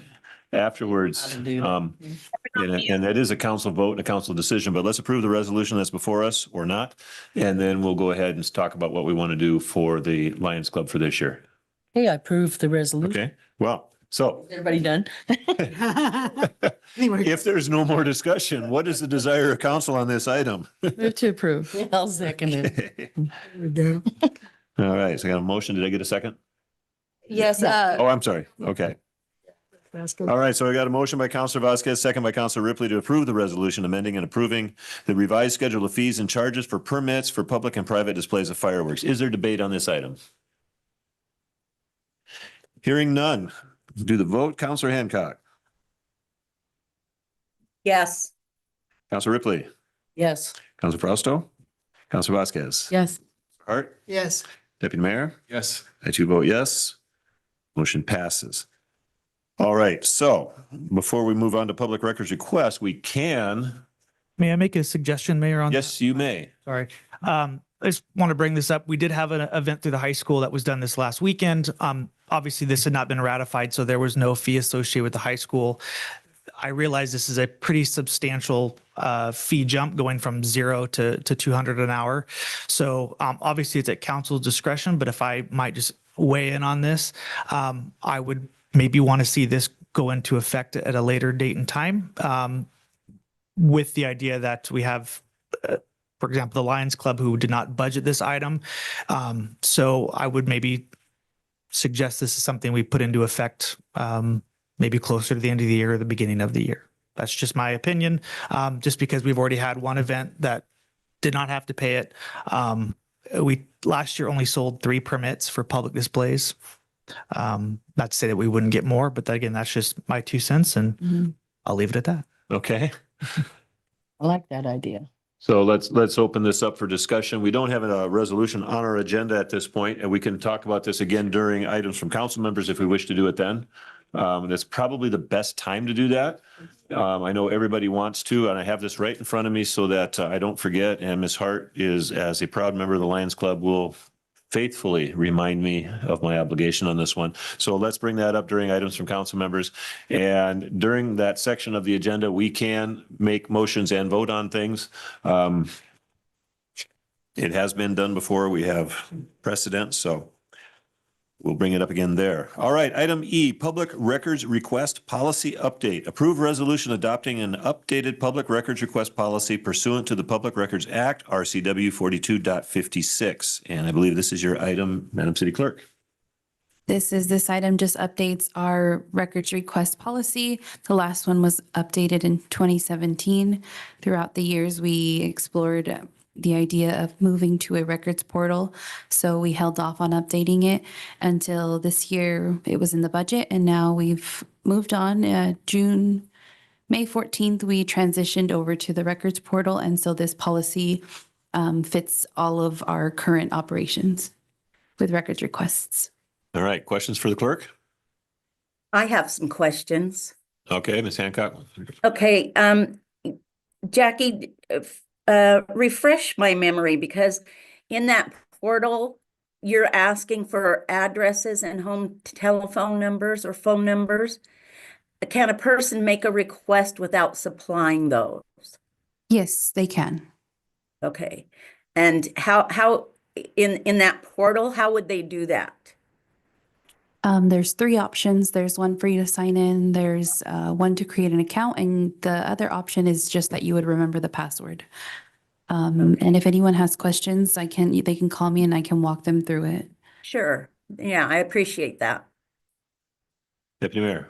afterwards. How to do that. And that is a council vote and a council decision, but let's approve the resolution that's before us or not. And then we'll go ahead and talk about what we want to do for the Lions Club for this year. Hey, I approve the resolution. Okay, well, so Everybody done? Anyway, if there's no more discussion, what is the desire of council on this item? Move to approve. I'll second it. we go. All right, so I got a motion. Did I get a second? Yes, Oh, I'm sorry. Okay. All right, so I got a motion by Councilor Vasquez, second by Councilor Ripley to approve the resolution amending and approving the revised schedule of fees and charges for permits for public and private displays of fireworks. Is there debate on this item? Hearing none. Do the vote. Councilor Hancock. Yes. Councilor Ripley. Yes. Councilor Fausto. Councilor Vasquez. Yes. Hart. Yes. Deputy Mayor. Yes. I too vote yes. Motion passes. All right, so before we move on to public records requests, we can, May I make a suggestion, Mayor, on yes, you may. Sorry. I just want to bring this up. We did have an event through the high school that was done this last weekend. Obviously, this had not been ratified, so there was no fee associated with the high school. I realize this is a pretty substantial fee jump going from 0 to 200 an hour. So obviously, it's at council's discretion, but if I might just weigh in on this, I would maybe want to see this go into effect at a later date and time, with the idea that we have, for example, the Lions Club who did not budget this item. So I would maybe suggest this is something we put into effect maybe closer to the end of the year or the beginning of the year. That's just my opinion, just because we've already had one event that did not have to pay it. We last year only sold 3 permits for public displays. Not to say that we wouldn't get more, but again, that's just my 2 cents, and I'll leave it at that. Okay. I like that idea. So let's open this up for discussion. We don't have a resolution on our agenda at this point, and we can talk about this again during items from council members if we wish to do it then. That's probably the best time to do that. I know everybody wants to, and I have this right in front of me so that I don't forget. And Ms. Hart is, as a proud member of the Lions Club, will faithfully remind me of my obligation on this one. So let's bring that up during items from council members. And during that section of the agenda, we can make motions and vote on things. It has been done before. We have precedent, so we'll bring it up again there. All right, item E, Public Records Request Policy Update. Approve resolution adopting an updated public records request policy pursuant to the Public Records Act, RCW 42.56. And I believe this is your item, Madam City Clerk. This item just updates our records request policy. The last one was updated in 2017. Throughout the years, we explored the idea of moving to a records portal. So we held off on updating it until this year. It was in the budget, and now we've moved on. May 14th, we transitioned over to the records portal. And so this policy fits all of our current operations with records requests. All right, questions for the clerk? I have some questions. Okay, Ms. Hancock. Okay, Jackie, refresh my memory, because in that portal, you're asking for addresses and home telephone numbers or phone numbers. Can a person make a request without supplying those? Yes, they can. Okay. And how in that portal, how would they do that? There's 3 options. There's one for you to sign in. There's one to create an account, and the other option is just that you would remember the password. And if anyone has questions, they can call me and I can walk them through it. Sure. Yeah, I appreciate that. Deputy Mayor.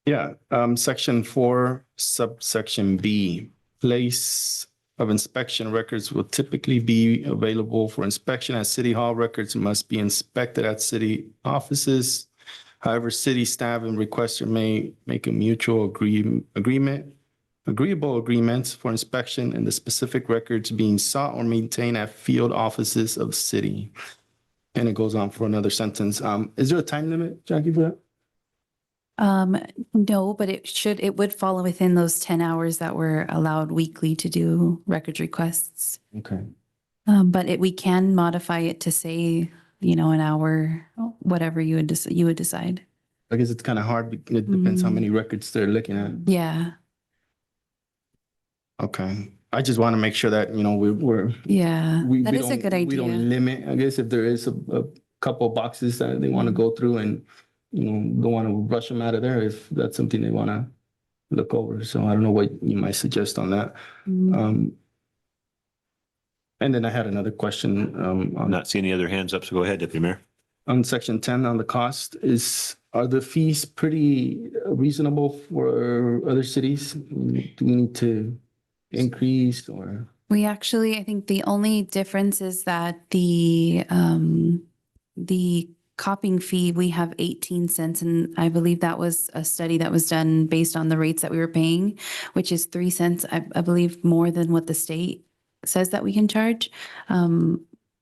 Yeah, section 4, subsection B, place of inspection records will typically be available for inspection at City Hall. Records must be inspected at city offices. However, city staff and requester may make a mutual agreeable agreements for inspection and the specific records being sought or maintained at field offices of city. And it goes on for another sentence. Is there a time limit, Jackie, for that? No, but it would fall within those 10 hours that we're allowed weekly to do records requests. Okay. But we can modify it to say, an hour, whatever you would decide. I guess it's kind of hard. It depends how many records they're looking at. Yeah. Okay. I just want to make sure that, we're. Yeah, that is a good We idea. don't limit, I guess, if there is a couple of boxes that they want to go through and, don't want to rush them out of there if that's something they want to look over. So I don't know what you might suggest on that. And then I had another question. I'm not seeing any other hands up, so go ahead, Deputy Mayor. On section 10 on the cost, are the fees pretty reasonable for other cities? Do we need to increase or? I think the only difference is that the copying fee, we have 18 cents. And I believe that was a study that was done based on the rates that we were paying, which is 3 cents, I believe, more than what the state says that we can charge.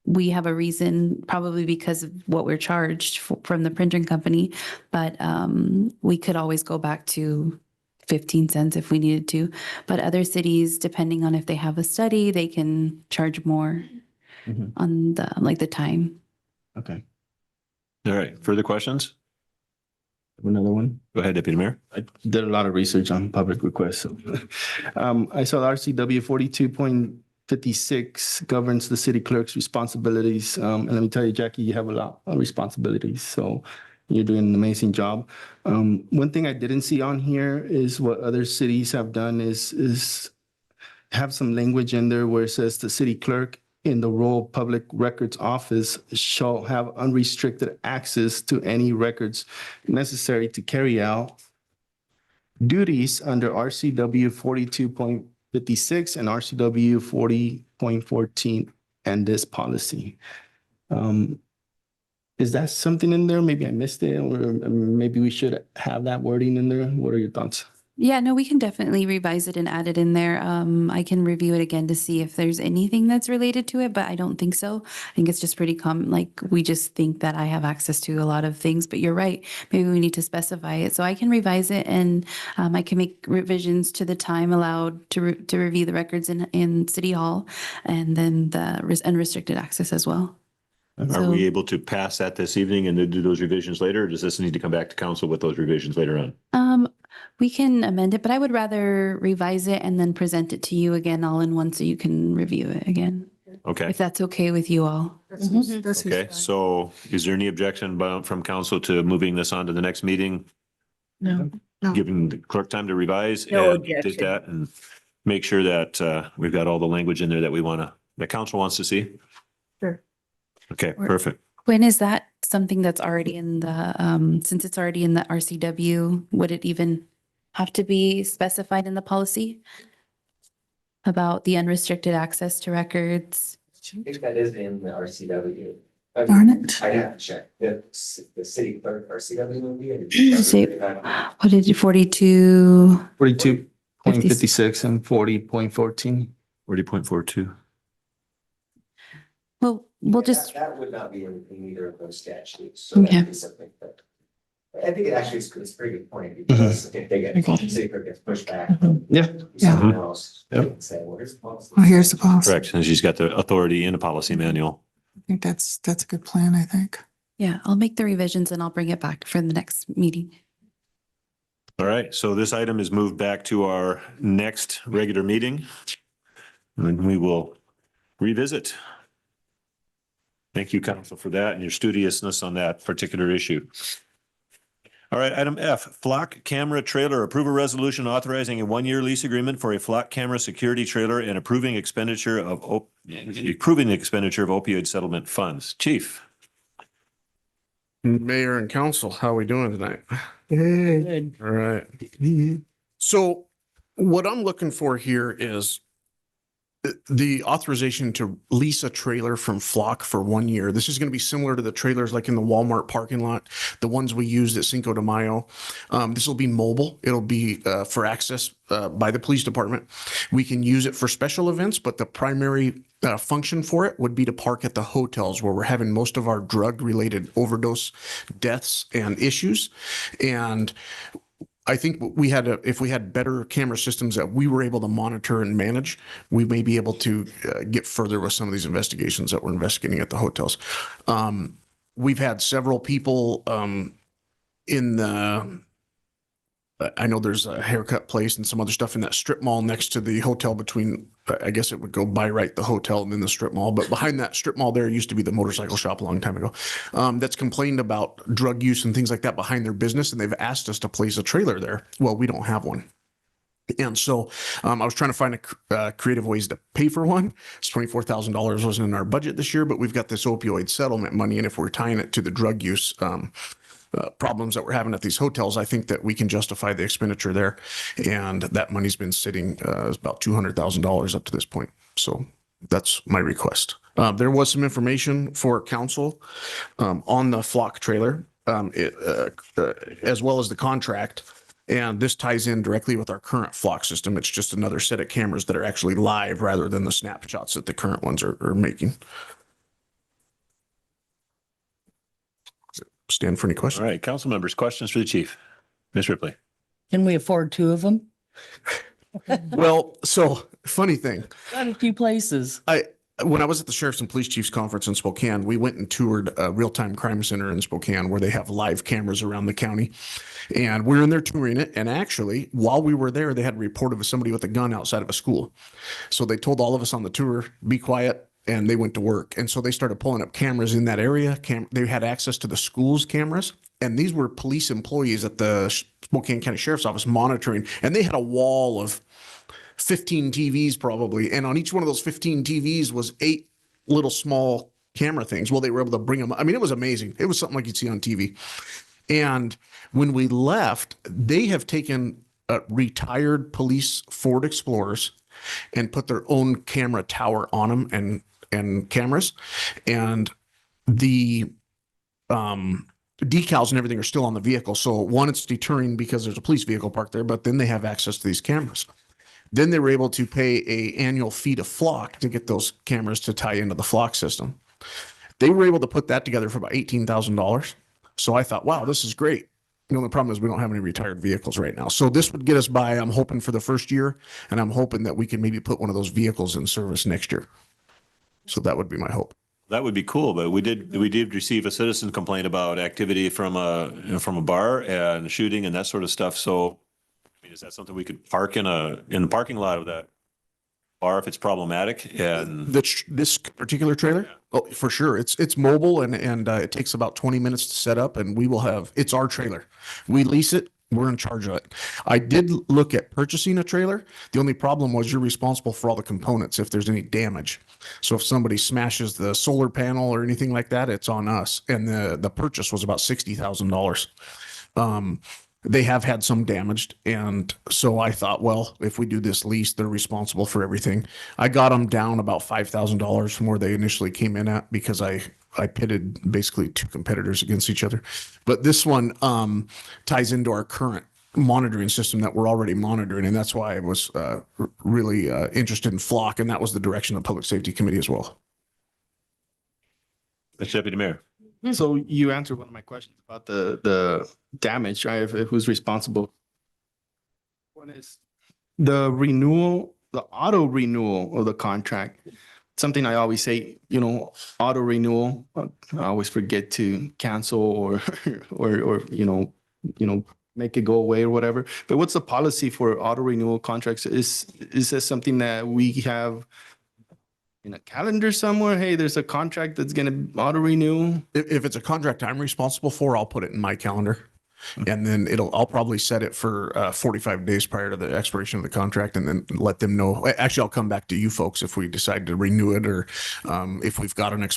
We have a reason, probably because of what we're charged from the printing company, but we could always go back to 15 cents if we needed to. But other cities, depending on if they have a study, they can charge more on the time. Okay. All right, further questions? Another one? Go ahead, Deputy Mayor. I did a lot of research on public requests. So. I saw the RCW 42.56 governs the city clerk's responsibilities. And let me tell you, Jackie, you have a lot of responsibilities. So you're doing an amazing job. One thing I didn't see on here is what other cities have done is have some language in there where it says the city clerk in the Rural Public Records Office shall have unrestricted access to any records necessary to carry out duties under RCW 42.56 and RCW 40.14 and this policy. Is that something in there? Maybe I missed it, or maybe we should have that wording in there. What are your thoughts? Yeah, no, we can definitely revise it and add it in there. I can review it again to see if there's anything that's related to it, but I don't think so. I think it's just pretty common. Like, we just think that I have access to a lot of things, but you're right. Maybe we need to specify it. So I can revise it, and I can make revisions to the time allowed to review the records in City Hall, and then the unrestricted access as well. Are we able to pass that this evening and do those revisions later? Or does this need to come back to council with those revisions later on? We can amend it, but I would rather revise it and then present it to you again all in one so you can review it again. Okay. if that's okay with you all. Okay, so is there any objection from council to moving this on to the next meeting? No. Giving the clerk time to revise No and update objection. that and make sure that we've got all the language in there that that council wants to see? Sure. Okay, perfect. When is that something that's already in the, since it's already in the RCW, would it even have to be specified in the policy about the unrestricted access to records? I think that is in the RCW. Darn it. I have to check. The city clerk RCW will be. Say, what did you, 42? 42.56 and 40.14. 40.42. Well, we'll just, That would not be in either of those statutes. So Okay. that'd be something that. I think it actually is a pretty good point because if they get, city clerk gets pushed back. Yeah. Someone else. Yep. they can say, well, here's the policy. Well, here's the policy. Correct, and she's got the authority in the policy manual. I think that's a good plan, I think. yeah, I'll make the revisions and I'll bring it back for the next meeting. All right, so this item is moved back to our next regular meeting. And we will revisit. Thank you, council, for that and your studiousness on that particular issue. All right, item F, flock camera trailer. Approve a resolution authorizing a one-year lease agreement for a flock camera security trailer and approving the expenditure of opioid settlement funds. Chief. Mayor and council, how are we doing tonight? Good. All right. So what I'm looking for here is the authorization to lease a trailer from Flock for 1 year. This is going to be similar to the trailers like in the Walmart parking lot, the ones we used at Cinco de Mayo. This will be mobile. It'll be for access by the police department. We can use it for special events, but the primary function for it would be to park at the hotels where we're having most of our drug-related overdose deaths and issues. And I think if we had better camera systems that we were able to monitor and manage, we may be able to get further with some of these investigations that we're investigating at the hotels. We've had several people in the, I know there's a haircut place and some other stuff in that strip mall next to the hotel between, I guess it would go by right the hotel and then the strip mall. But behind that strip mall there used to be the motorcycle shop a long time ago. That's complained about drug use and things like that behind their business. And they've asked us to place a trailer there. Well, we don't have one. And so I was trying to find creative ways to pay for one. It's $24,000 wasn't in our budget this year, but we've got this opioid settlement money. And if we're tying it to the drug use problems that we're having at these hotels, I think that we can justify the expenditure there. And that money's been sitting about $200,000 up to this point. So that's my request. There was some information for council on the Flock trailer, as well as the contract. And this ties in directly with our current Flock system. It's just another set of cameras that are actually live rather than the snapshots that the current ones are making. Stand for any questions. All right, council members, questions for the chief? Ms. Ripley. Can we afford two of them? Well, so funny thing. Got a few places. When I was at the Sheriff's and Police Chiefs Conference in Spokane, we went and toured a real-time crime center in Spokane where they have live cameras around the county. And we were in there touring it. And actually, while we were there, they had a report of somebody with a gun outside of a school. So they told all of us on the tour, be quiet, and they went to work. And so they started pulling up cameras in that area. They had access to the school's cameras. And these were police employees at the Spokane County Sheriff's Office monitoring. And they had a wall of 15 TVs probably. And on each one of those 15 TVs was 8 little small camera things. Well, they were able to bring them. I mean, it was amazing. It was something like you'd see on TV. And when we left, they have taken retired police Ford Explorers and put their own camera tower on them and cameras. And the decals and everything are still on the vehicle. So one, it's deterring because there's a police vehicle parked there, but then they have access to these cameras. Then they were able to pay an annual fee to Flock to get those cameras to tie into the Flock system. They were able to put that together for about $18,000. So I thought, wow, this is great. The only problem is we don't have any retired vehicles right now. So this would get us by, I'm hoping, for the first year, and I'm hoping that we can maybe put one of those vehicles in service next year. So that would be my hope. That would be cool, but we did receive a citizen complaint about activity from a bar and shooting and that sort of stuff. So, I mean, is that something we could park in the parking lot of that bar if it's problematic and. This particular trailer? Oh, for sure. It's mobile and it takes about 20 minutes to set up and it's our trailer. We lease it. We're in charge of it. I did look at purchasing a trailer. The only problem was you're responsible for all the components if there's any damage. So if somebody smashes the solar panel or anything like that, it's on us. And the purchase was about $60,000. They have had some damaged. And so I thought, well, if we do this lease, they're responsible for everything. I got them down about $5,000 from where they initially came in at because I pitted basically two competitors against each other. But this one ties into our current monitoring system that we're already monitoring. And that's why I was really interested in Flock. And that was the direction of the Public Safety Committee as well. Mr. Deputy Mayor. So you answered one of my questions about the damage, right? If who's responsible? One is the renewal, the auto renewal of the contract. Something I always say, auto renewal. I always forget to cancel or make it go away or whatever. But what's the policy for auto renewal contracts? Is this something that we have in a calendar somewhere? Hey, there's a contract that's going to auto renew. If it's a contract I'm responsible for, I'll put it in my calendar. And then I'll probably set it for 45 days prior to the expiration of the contract and then let them know. Actually, I'll come back to you folks if we decide to renew it or if we've got an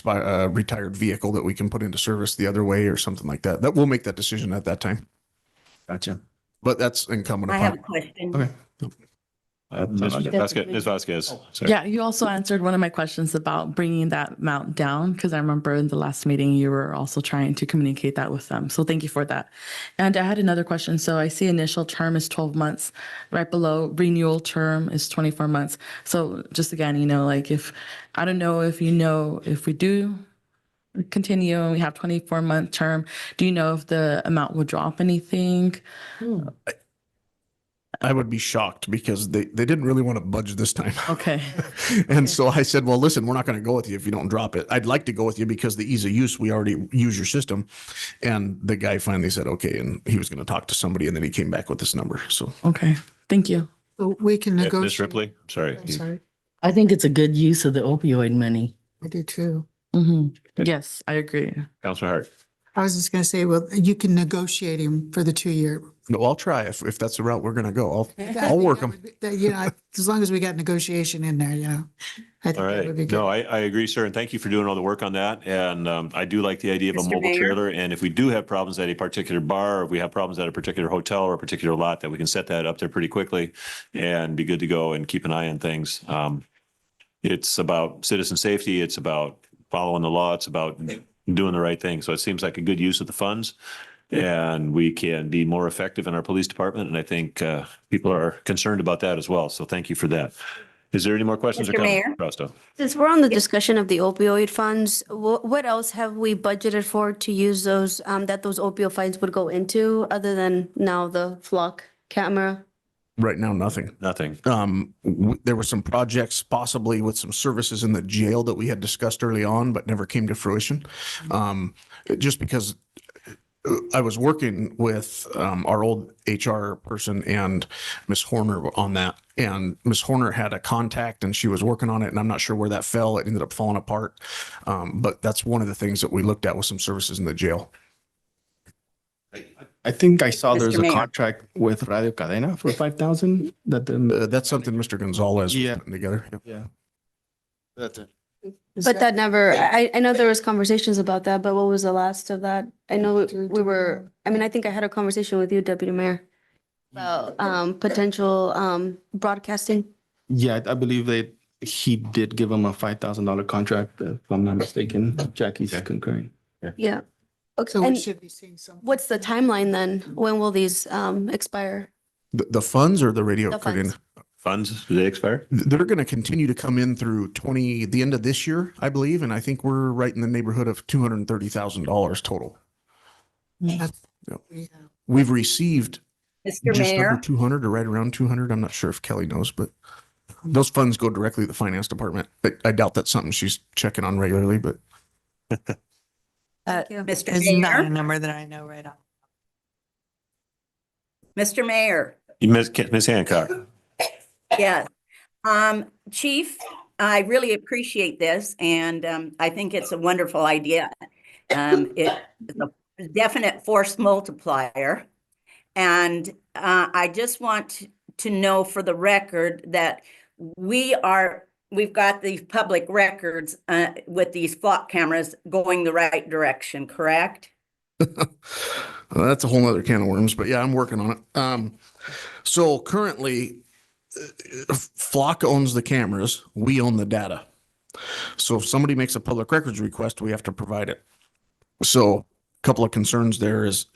retired vehicle that we can put into service the other way or something like that. That we'll make that decision at that time. Gotcha. But that's incumbent I upon. have a question. Okay. Ms. Vasquez. Sorry. Yeah, you also answered one of my questions about bringing that amount down, because I remember in the last meeting, you were also trying to communicate that with them. So thank you for that. And I had another question. So I see initial term is 12 months, right below renewal term is 24 months. So just again, I don't know if if we do continue and we have 24-month term, do you know if the amount will drop anything? I would be shocked because they didn't really want to budge this time. Okay. And so I said, well, listen, we're not going to go with you if you don't drop it. I'd like to go with you because the ease of use, we already use your system. And the guy finally said, okay. And he was going to talk to somebody and then he came back with this number. So, okay. Thank you. So we can Ms. negotiate. Ripley, sorry. I'm sorry. I think it's a good use of the opioid money. I do too. Yes, I agree. Councilor Hart. I was just going to say, well, you can negotiate him for the 2-year. No, I'll try if that's the route we're going to go. I'll work them. As long as we got negotiation in there, I think All that would be right. good. No, I agree, sir. And thank you for doing all the work on that. And I do like the idea of a Mr. mobile Mayor? trailer. And if we do have problems at a particular bar, or if we have problems at a particular hotel or a particular lot, that we can set that up there pretty quickly and be good to go and keep an eye on things. It's about citizen safety. It's about following the law. It's about doing the right thing. So it seems like a good use of the funds. And we can be more effective in our police department. And I think people are concerned about that as well. So thank you for that. Is there any more questions or Mr. comments? Mayor? Fausto? Since we're on the discussion of the opioid funds, what else have we budgeted for to use those, that those opioid funds would go into, other than now the Flock camera? Right now, nothing. Nothing. There were some projects possibly with some services in the jail that we had discussed early on, but never came to fruition. Just because I was working with our old HR person and Miss Horner on that, and Miss Horner had a contact and she was working on it, and I'm not sure where that fell. It ended up falling apart. But that's one of the things that we looked at with some services in the jail. I think I saw Mr. there's a Mayor. contract with Radio Cadena for 5,000 that That's something Mr. Gonzalez was putting together. yeah. That's it. But that never, I know there was conversations about that, but what was the last of that? I know we were, I think I had a conversation with you, Deputy Mayor, about potential broadcasting. Yeah, I believe he did give him a $5,000 contract, if I'm not mistaken. Jackie's concurring. Yeah. Okay, So we and should be seeing some. what's the timeline then? When will these expire? The funds or the radio? The funds. Cadena? Funds, do they expire? They're going to continue to come in through the end of this year, I believe. And I think we're right in the neighborhood of $230,000 total. That's- Yep. yeah. We've received Mr. just Mayor? under 200 or right around 200. I'm not sure if Kelly knows, but those funds go directly to the finance department. I doubt that's something she's checking on regularly, but Thank you. Mr. Is not a Mayor? number that I know right off. Mr. Mayor? Ms. Hancock. Yes. Chief, I really appreciate this, and I think it's a wonderful idea. It's a definite force multiplier. And I just want to know for the record that we've got these public records with these flock cameras going the right direction, correct? That's a whole nother can of worms, but yeah, I'm working on it. So currently, Flock owns the cameras, we own the data. So if somebody makes a public records request, we have to provide it. So a couple of concerns there is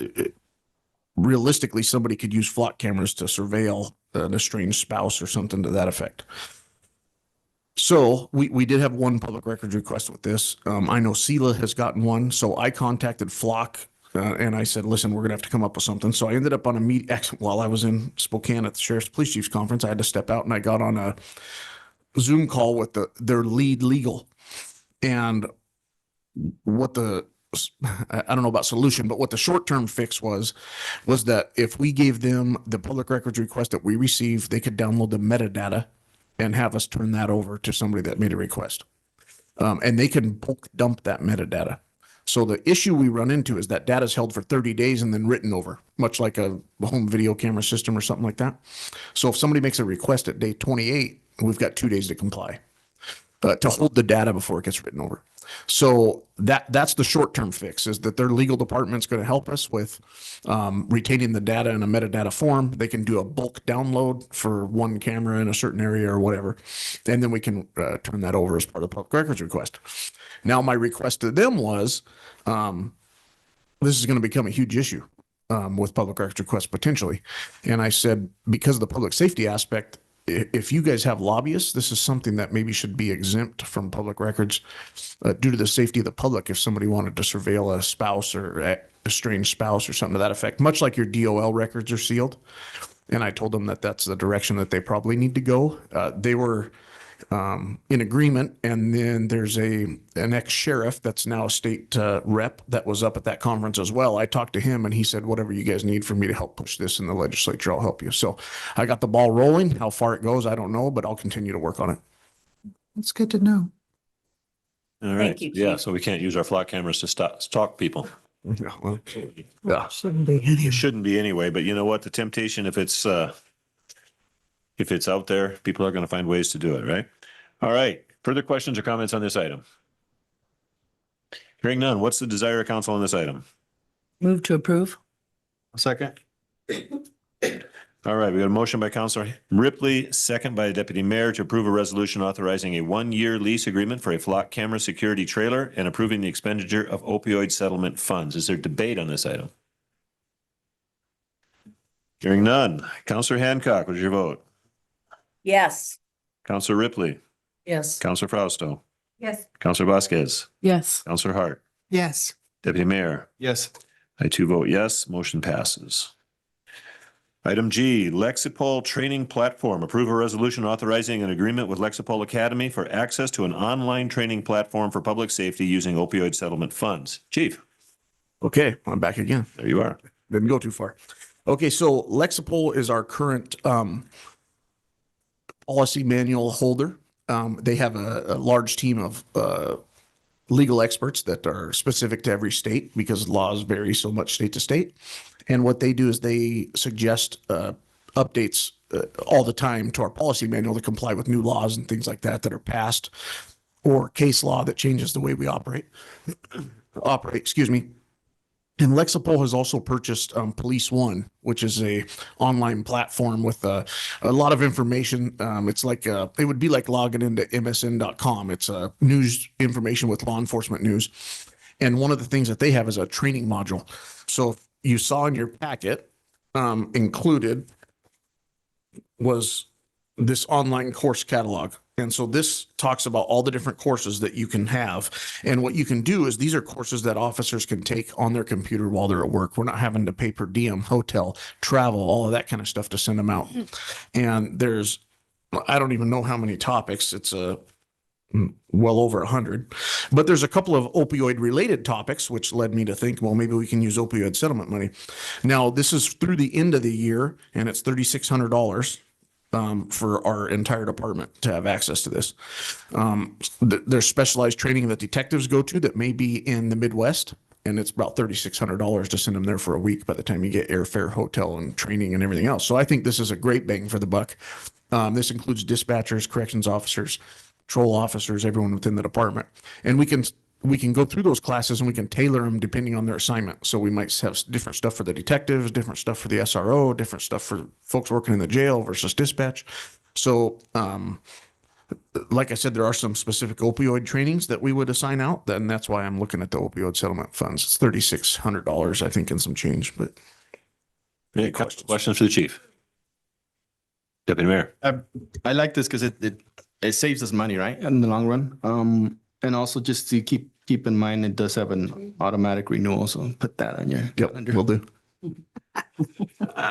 realistically, somebody could use Flock cameras to surveil an estranged spouse or something to that effect. So we did have one public records request with this. I know SELA has gotten one. So I contacted Flock and I said, listen, we're going to have to come up with something. So I ended up on a meet while I was in Spokane at the Sheriff's Police Chiefs Conference. I had to step out and I got on a Zoom call with their lead legal. And what I don't know about solution, but what the short-term fix was that if we gave them the public records request that we received, they could download the metadata and have us turn that over to somebody that made a request. And they can bulk dump that metadata. So the issue we run into is that data is held for 30 days and then written over, much like a home video camera system or something like that. So if somebody makes a request at day 28, we've got 2 days to comply, to hold the data before it gets written over. So that's the short-term fix, is that their legal department's going to help us with retaining the data in a metadata form. They can do a bulk download for one camera in a certain area or whatever, and then we can turn that over as part of the public records request. Now, my request to them was, this is going to become a huge issue with public records requests potentially. And I said, because of the public safety aspect, if you guys have lobbyists, this is something that maybe should be exempt from public records due to the safety of the public. If somebody wanted to surveil a spouse or a estranged spouse or something to that effect, much like your DOL records are sealed. And I told them that that's the direction that they probably need to go. They were in agreement. And then there's an ex-sheriff that's now a state rep that was up at that conference as well. I talked to him and he said, whatever you guys need for me to help push this in the legislature, I'll help you. So I got the ball rolling. How far it goes, I don't know, but I'll continue to work on it. That's good to know. All right. Thank you, Chief. Yeah, so we can't use our flock cameras to stalk people. Yeah, well, yeah. Shouldn't be anyway. It shouldn't be anyway, but you know what? The temptation, if it's out there, people are going to find ways to do it, right? All right. Further questions or comments on this item? Hearing none, what's the desire of council on this item? Move to approve. Second. All right, we got a motion by Councilor Ripley, second by Deputy Mayor to approve a resolution authorizing a 1-year lease agreement for a flock camera security trailer and approving the expenditure of opioid settlement funds. Is there debate on this item? Hearing none. Councilor Hancock, what is your vote? Yes. Councilor Ripley, Yes. Councilor Frausto, Yes. Councilor Vasquez, Yes. Councilor Hart, Yes. Deputy Mayor. Yes. I too vote yes. Motion passes. Item G, Lexipol Training Platform. Approve a resolution authorizing an agreement with Lexipol Academy for access to an online training platform for public safety using opioid settlement funds. Chief. Okay, I'm back again. There you are. Didn't go too far. Okay, so Lexipol is our current policy manual holder. They have a large team of legal experts that are specific to every state because laws vary so much state to state. And what they do is they suggest updates all the time to our policy manual to comply with new laws and things like that that are passed, or case law that changes the way we operate. Excuse me. And Lexipol has also purchased Police One, which is a online platform with a lot of information. It's like it would be like logging into MSN.com. It's news information with law enforcement news. And one of the things that they have is a training module. So you saw in your packet included was this online course catalog. And so this talks about all the different courses that you can have. And what you can do is these are courses that officers can take on their computer while they're at work. We're not having to pay per diem, hotel, travel, all of that kind of stuff to send them out. And there's, I don't even know how many topics. It's well over 100, but there's a couple of opioid related topics, which led me to think, well, maybe we can use opioid settlement money. Now, this is through the end of the year and it's $3,600. for our entire department to have access to this. There's specialized training that detectives go to that may be in the Midwest, and it's about $3,600 to send them there for a week by the time you get airfare, hotel, and training and everything else. So I think this is a great bang for the buck. This includes dispatchers, corrections officers, patrol officers, everyone within the department. And we can go through those classes and we can tailor them depending on their assignment. So we might have different stuff for the detectives, different stuff for the SRO, different stuff for folks working in the jail versus dispatch. So, like I said, there are some specific opioid trainings that we would assign out, and that's why I'm looking at the opioid settlement funds. It's $3,600, I think, and some change, but. Any questions for the chief? Deputy Mayor. I like this because it saves us money, right, in the long run. And also just to keep in mind, it does have an automatic renewal, so put that on your calendar. Will do.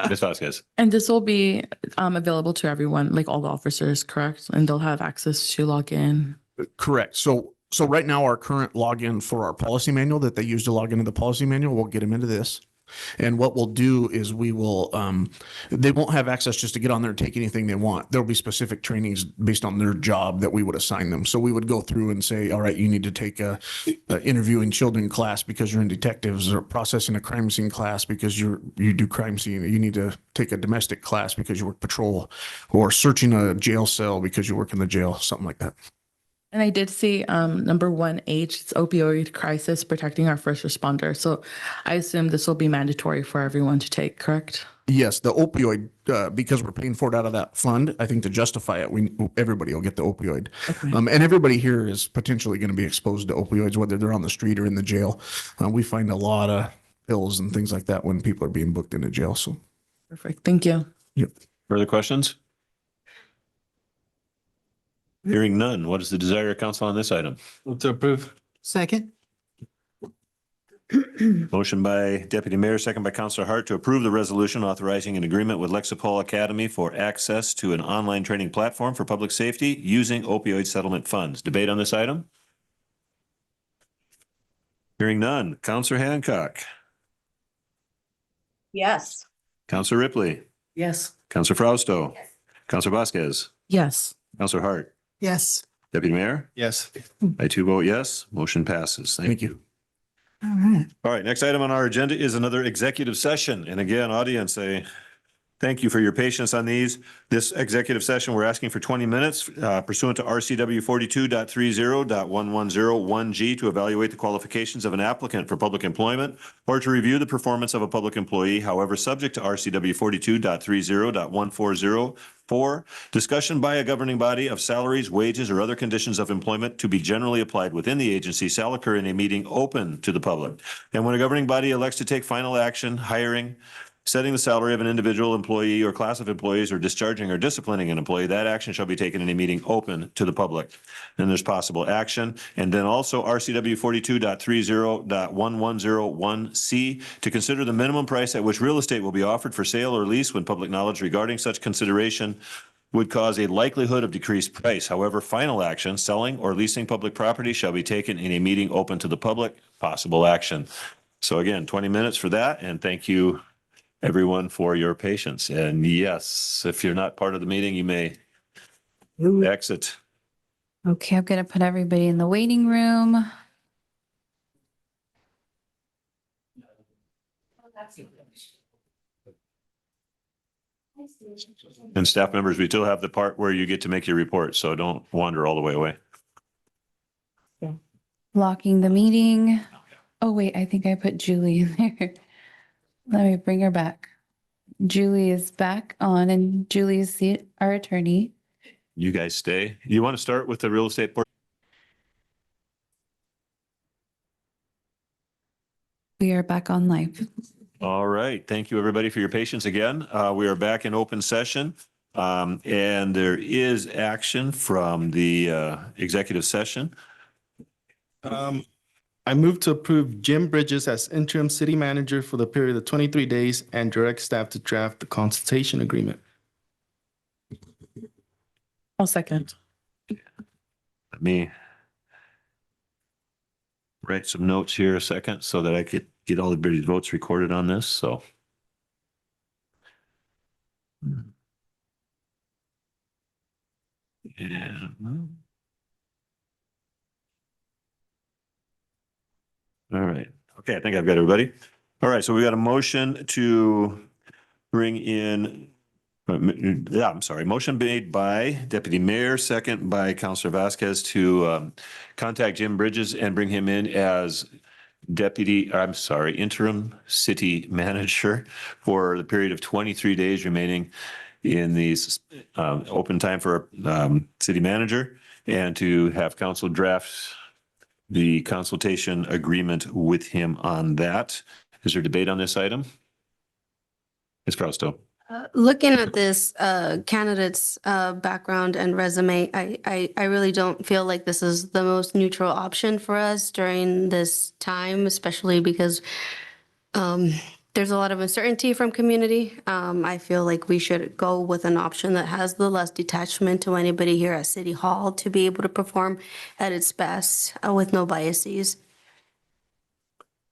Ms. Vasquez. And this will be available to everyone, like all the officers, correct? And they'll have access to log in. Correct. So right now, our current login for our policy manual that they use to log into the policy manual, we'll get them into this. And what we'll do is we will, they won't have access just to get on there and take anything they want. There'll be specific trainings based on their job that we would assign them. So we would go through and say, all right, you need to take a interviewing children class because you're in detectives, or processing a crime scene class because you do crime scene. You need to take a domestic class because you work patrol, or searching a jail cell because you work in the jail, something like that. And I did see number 1H, it's opioid crisis, protecting our first responder. So I assume this will be mandatory for everyone to take, correct? Yes, the opioid, because we're paying for it out of that fund, I think to justify it, everybody will get the opioid. Okay. And everybody here is potentially going to be exposed to opioids, whether they're on the street or in the jail. We find a lot of pills and things like that when people are being booked into jail. So Perfect. Thank you. Yep. Further questions? Hearing none, what is the desire of council on this item? Move to approve. Second. Motion by Deputy Mayor, second by Councilor Hart to approve the resolution authorizing an agreement with Lexipol Academy for access to an online training platform for public safety using opioid settlement funds. Debate on this item? Hearing none. Councilor Hancock. Yes. Councilor Ripley. Yes. Councilor Frausto. Councilor Vasquez. Yes. Councilor Hart. Yes. Deputy Mayor. Yes. I too vote yes. Motion passes. Thank you. All right. All right, next item on our agenda is another executive session. And again, audience, thank you for your patience on these. This executive session, we're asking for 20 minutes pursuant to RCW 42.30.1101G to evaluate the qualifications of an applicant for public employment or to review the performance of a public employee, however, subject to RCW 42.30.1404, discussion by a governing body of salaries, wages, or other conditions of employment to be generally applied within the agency shall occur in a meeting open to the public. And when a governing body elects to take final action, hiring, setting the salary of an individual employee or class of employees, or discharging or disciplining an employee, that action shall be taken in a meeting open to the public. Then there's possible action. And then also RCW 42.30.1101C to consider the minimum price at which real estate will be offered for sale or lease when public knowledge regarding such consideration would cause a likelihood of decreased price. However, final action, selling or leasing public property, shall be taken in a meeting open to the public. Possible action. So again, 20 minutes for that. And thank you, everyone, for your patience. And yes, if you're not part of the meeting, you may exit. Okay, I'm gonna put everybody in the waiting room. And staff members, we still have the part where you get to make your report, so don't wander all the way away. Locking the meeting. Oh, wait, I think I put Julie in there. Let me bring her back. Julie is back on, and Julie is our attorney. You guys stay. You want to start with the real estate board? We are back on live. All right. Thank you, everybody, for your patience again. We are back in open session. And there is action from the executive session. I move to approve Jim Bridges as interim city manager for the period of 23 days and direct staff to draft the consultation agreement. I'll second. Let me write some notes here a second so that I could get all everybody's votes recorded on this. So Yeah. All right. Okay, I think I've got everybody. All right, so we got a motion to bring in, I'm sorry, motion made by Deputy Mayor, second by Councilor Vasquez to contact Jim Bridges and bring him in as interim city manager for the period of 23 days remaining in the open time for city manager, and to have council draft the consultation agreement with him on that. Is there debate on this item? Ms. Frausto. Looking at this candidate's background and resume, I really don't feel like this is the most neutral option for us during this time, especially because there's a lot of uncertainty from community. I feel like we should go with an option that has the less detachment to anybody here at City Hall to be able to perform at its best with no biases.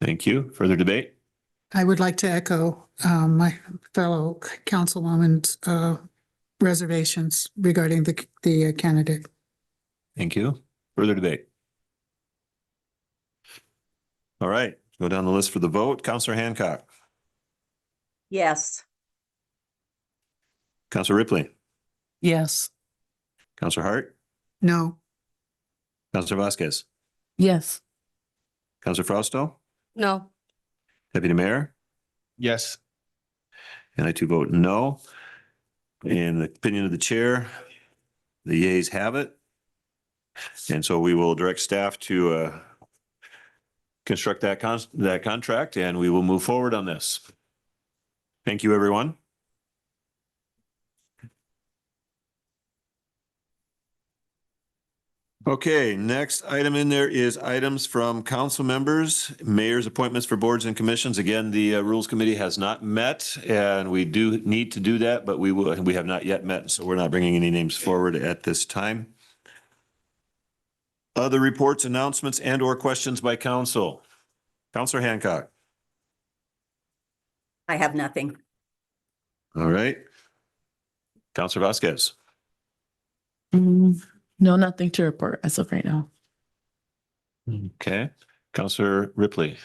Thank you. Further debate? I would like to echo my fellow councilwoman's reservations regarding the candidate. Thank you. Further debate? All right, go down the list for the vote. Councilor Hancock. Yes. Councilor Ripley. Yes. Councilor Hart. No. Councilor Vasquez. Yes. Councilor Frausto. No. Deputy Mayor. Yes. And I too vote no. In the opinion of the chair, the yeas have it. And so we will direct staff to construct that contract, and we will move forward on this. Thank you, everyone. Okay, next item in there is items from council members, mayor's appointments for boards and commissions. Again, the Rules Committee has not met, and we do need to do that, but we have not yet met, so we're not bringing any names forward at this time. Other reports, announcements, and or questions by council. Councilor Hancock. I have nothing. All right. Councilor Vasquez. No, nothing to report as of right now. Okay. Councilor Ripley.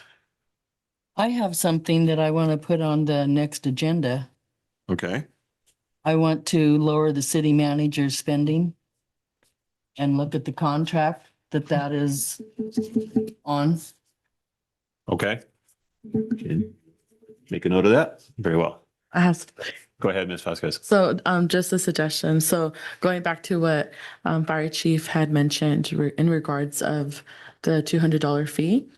I have something that I want to put on the next agenda. Okay. I want to lower the city manager's spending and look at the contract that is on. Okay. Make a note of that. Very well. I have. Go ahead, Ms. Vasquez. So just a suggestion. So going back to what Fire Chief had mentioned in regards of the $200 fee,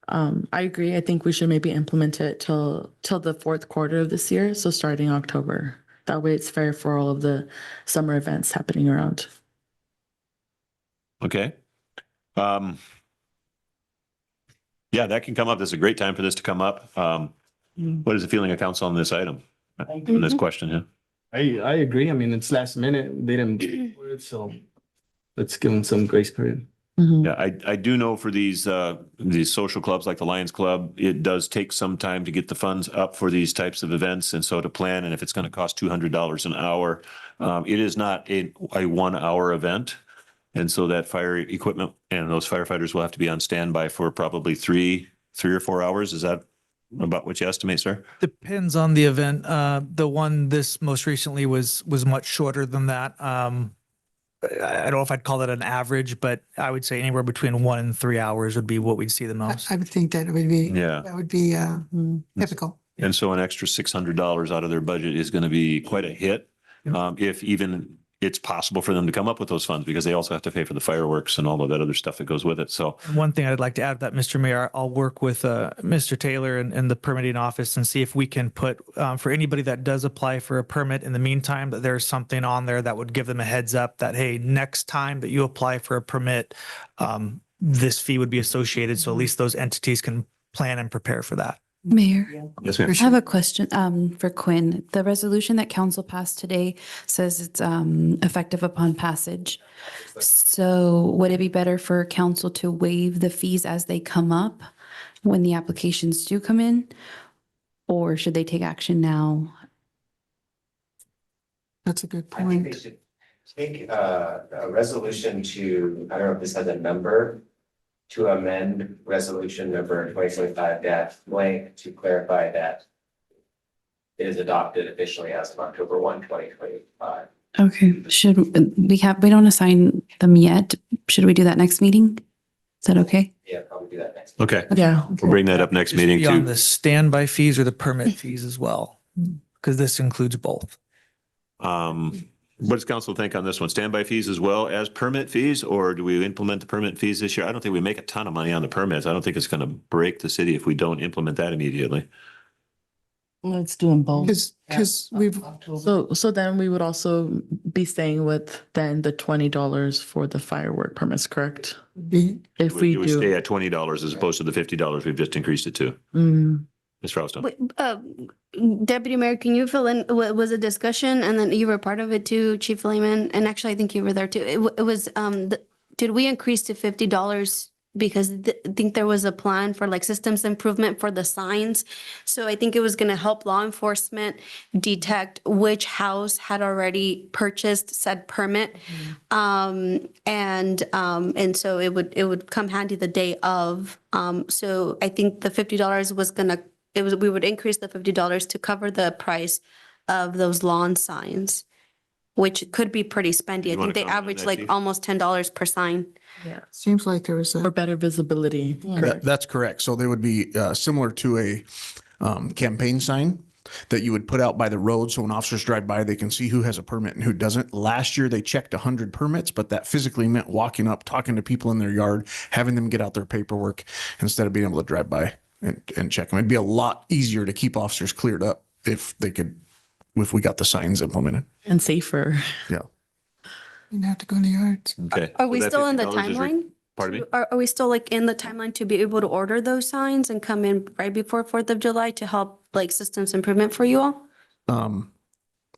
I agree. I think we should maybe implement it till the fourth quarter of this year. So starting October. That way it's fair for all of the summer events happening around. Okay. Yeah, that can come up. This is a great time for this to come up. What is the feeling of council on this item? On this question, yeah. I agree. I mean, it's last minute. They didn't get for it, so let's give them some grace period. Yeah, I do know for these social clubs like the Lions Club, it does take some time to get the funds up for these types of events, and so to plan, and if it's going to cost $200 an hour, it is not a 1 hour event. And so that fire equipment and those firefighters will have to be on standby for probably three or 4 hours. Is that about what you estimate, sir? Depends on the event. The one this most recently was much shorter than that. I don't know if I'd call that an average, but I would say anywhere between 1 and 3 hours would be what we'd see the most. I would think that would be, Yeah. that would be typical. And so an extra $600 out of their budget is going to be quite a hit. If even it's possible for them to come up with those funds, because they also have to pay for the fireworks and all of that other stuff that goes with it. So one thing I'd like to add to that, Mr. Mayor, I'll work with Mr. Taylor and the permitting office and see if we can put for anybody that does apply for a permit in the meantime, that there's something on there that would give them a heads up that, hey, next time that you apply for a permit, this fee would be associated. So at least those entities can plan and prepare for that. Mayor, yes, ma'am. I have a question for Quinn. The resolution that council passed today says it's effective upon passage. So would it be better for council to waive the fees as they come up when the applications do come in? Or should they take action now? That's a good I think they point. should, take a resolution to, I don't know if this has a number, to amend resolution number 2025 blank to clarify that it is adopted officially as of October 1, 2025. Okay, we don't assign them yet. Should we do that next meeting? Is that okay? Yeah, probably do that next. Okay. Yeah. We'll bring that up next Just meeting be on too. the standby fees or the permit fees as well, because this includes both. What does council think on this one? Standby fees as well as permit fees, or do we implement the permit fees this year? I don't think we make a ton of money on the permits. I don't think it's going to break the city if we don't implement that immediately. Let's do them both. Because we've, So then we would also be staying with then the $20 for the firework permits, correct? If we It would stay do. at $20 as opposed to the $50 we've just increased it to. Mm. Ms. Frausto. Wait, Deputy Mayor, can you fill in, was a discussion and then you were part of it too, Chief Lehman, and actually I think you were there too. It was, did we increase to $50? Because I think there was a plan for like systems improvement for the signs. So I think it was gonna help law enforcement detect which house had already purchased said permit. And so it would come handy the day of. So I think the $50 was we would increase the $50 to cover the price of those lawn signs, which could be pretty spendy. I think they average like almost $10 per sign. Yeah. seems like there was For better visibility. That's correct. So they would be similar to a campaign sign that you would put out by the road. So when officers drive by, they can see who has a permit and who doesn't. Last year, they checked 100 permits, but that physically meant walking up, talking to people in their yard, having them get out their paperwork instead of being able to drive by and check them. It'd be a lot easier to keep officers cleared up if we got the signs implemented. And safer. Yeah. you have to go in the yards. Okay. Are we So that still in the $50 is timeline? Pardon me? Are we still like in the timeline to be able to order those signs and come in right before 4th of July to help like systems improvement for you all?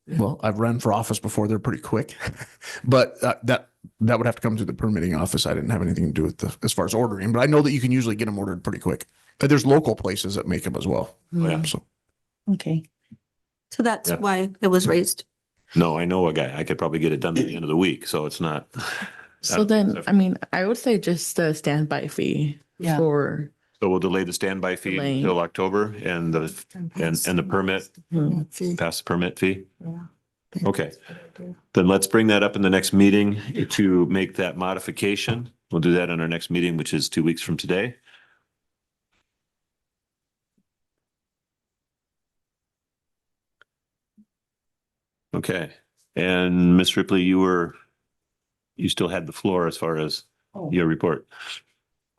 Well, I've run for office before. They're pretty quick, but that would have to come through the permitting office. I didn't have anything to do with as far as ordering, but I know that you can usually get them ordered pretty quick. But there's local places that make them as well. Oh, yeah. So Okay. So that's Yeah. why it was raised. No, I know a guy. I could probably get it done by the end of the week. So it's not. So then, I mean, I would say just a standby fee Yeah. for. So we'll delay the standby fee Delay. until October and the permit, Fee. pass the permit fee. Yeah. Okay. Then let's bring that up in the next meeting to make that modification. We'll do that in our next meeting, which is 2 weeks from today. Okay. And Ms. Ripley, you still had the floor as far as your report.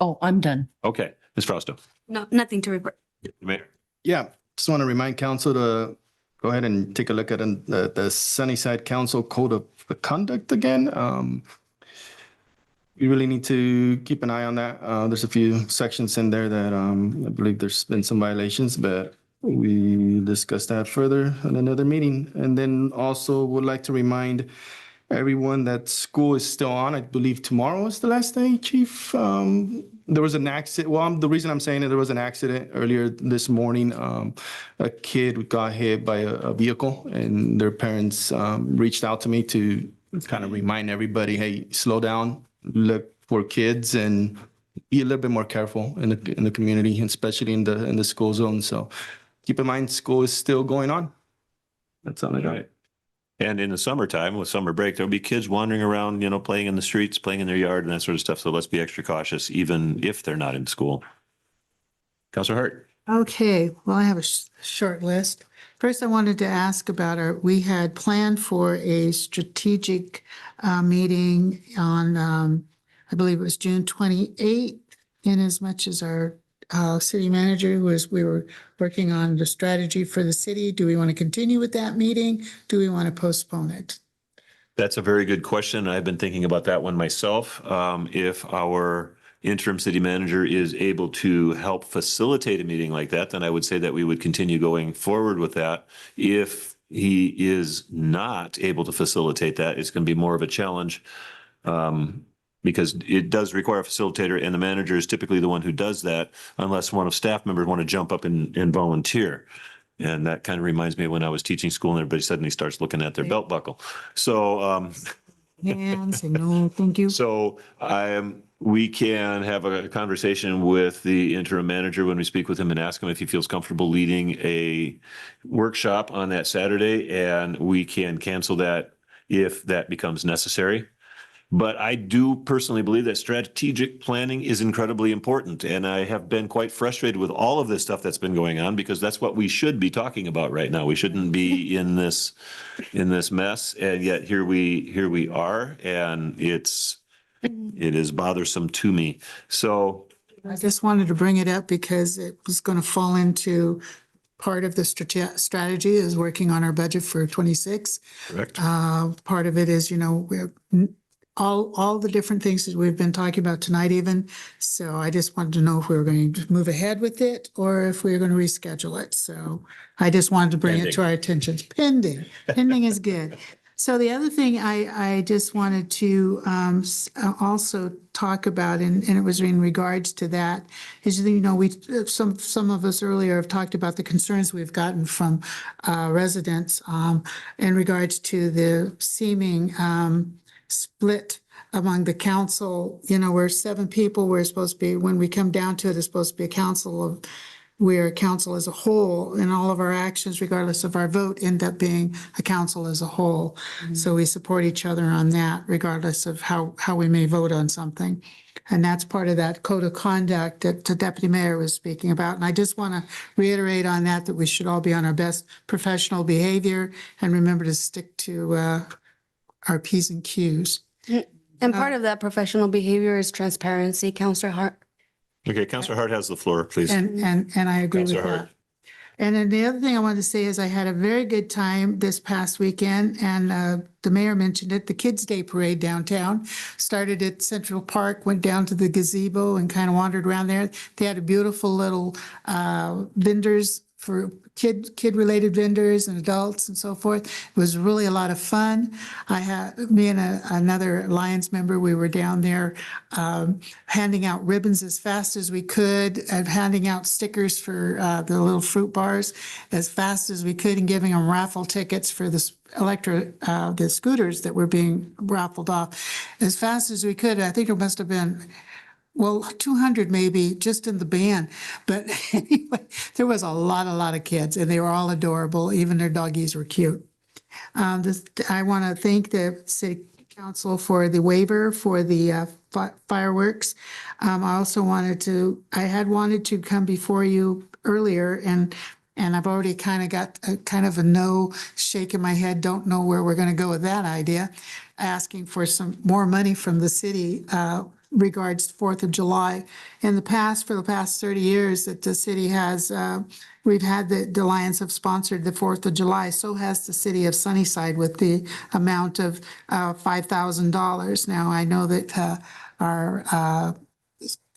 Oh, I'm done. Okay. Ms. Frausto. No, nothing to report. Mayor. Yeah, just want to remind council to go ahead and take a look at the Sunnyside Council Code of Conduct again. We really need to keep an eye on that. There's a few sections in there that I believe there's been some violations, but we discussed that further in another meeting. And then also would like to remind everyone that school is still on. I believe tomorrow is the last day, Chief. There was an accident. Well, the reason I'm saying it, there was an accident earlier this morning. A kid got hit by a vehicle, and their parents reached out to me to kind of remind everybody, hey, slow down, look for kids, and be a little bit more careful in the community, especially in the school zone. So keep in mind, school is still going on. That's all I got. Right. And in the summertime with summer break, there'll be kids wandering around, playing in the streets, playing in their yard and that sort of stuff. So let's be extra cautious, even if they're not in school. Councilor Hart. Okay, well, I have a short list. First, I wanted to ask about we had planned for a strategic meeting on, I believe it was June 28th, in as much as our city manager we were working on the strategy for the city. Do we want to continue with that meeting? Do we want to postpone it? That's a very good question. I've been thinking about that one myself. If our interim city manager is able to help facilitate a meeting like that, then I would say that we would continue going forward with that. If he is not able to facilitate that, it's going to be more of a challenge. Because it does require a facilitator, and the manager is typically the one who does that unless one of staff members want to jump up and volunteer. And that kind of reminds me of when I was teaching school and everybody suddenly starts looking at their belt buckle. So hands, say no, thank you. So we can have a conversation with the interim manager when we speak with him and ask him if he feels comfortable leading a workshop on that Saturday, and we can cancel that if that becomes necessary. But I do personally believe that strategic planning is incredibly important. And I have been quite frustrated with all of this stuff that's been going on, because that's what we should be talking about right now. We shouldn't be in this mess. And yet here we are, and it is bothersome to me. So I just wanted to bring it up because it was going to fall into part of the strategy is working on our budget for 26. correct. Part of it is, we're all the different things that we've been talking about tonight even. So I just wanted to know if we were going to move ahead with it or if we were going to reschedule it. So I just wanted to bring it to our attention. Pending is good. So the other thing I just wanted to also talk about, and it was in regards to that, is, some of us earlier have talked about the concerns we've gotten from residents in regards to the seeming split among the council. We're 7 people. We're supposed to be, when we come down to it, it's supposed to be a council of, we're a council as a whole, and all of our actions, regardless of our vote, end up being a council as a whole. So we support each other on that, regardless of how we may vote on something. And that's part of that code of conduct that the deputy mayor was speaking about. And I just want to reiterate on that we should all be on our best professional behavior and remember to stick to our P's and Q's. And part of that professional behavior is transparency, Counselor Hart. Okay, Councilor Hart has the floor, please. And I agree with Councilor that. Hart. And then the other thing I wanted to say is I had a very good time this past weekend, and the mayor mentioned it. The Kids' Day Parade downtown started at Central Park, went down to the gazebo and kind of wandered around there. They had a beautiful little vendors for kid-related vendors and adults and so forth. It was really a lot of fun. Me and another Lions member, we were down there handing out ribbons as fast as we could, and handing out stickers for the little fruit bars as fast as we could, and giving them raffle tickets for the the scooters that were being raffled off as fast as we could. I think it must have been 200 maybe just in the band. But anyway, there was a lot of kids, and they were all adorable. Even their doggies were cute. I want to thank the city council for the waiver for the fireworks. I also had wanted to come before you earlier, and I've already kind of got a no shake in my head, don't know where we're going to go with that idea, asking for some more money from the city regards to 4th of July. For the past 30 years that the city has, we've had the Lions have sponsored the 4th of July. So has the city of Sunnyside with the amount of $5,000. Now, I know that our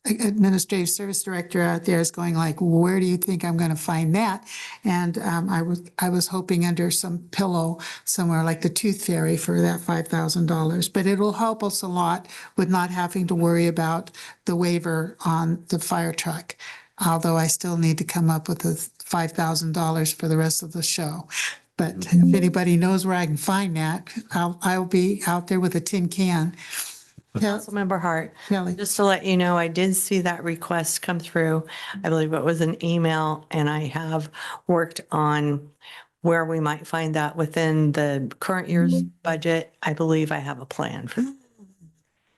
administrative service director out there is going like, where do you think I'm going to find that? And I was hoping under some pillow somewhere, like the Tooth Fairy, for that $5,000. But it'll help us a lot with not having to worry about the waiver on the fire truck. Although I still need to come up with the $5,000 for the rest of the show. But if anybody knows where I can find that, I'll be out there with a tin can. Councilmember Hart, Kelly. just to let you know, I did see that request come through. I believe it was an email, and I have worked on where we might find that within the current year's budget. I believe I have a plan for that.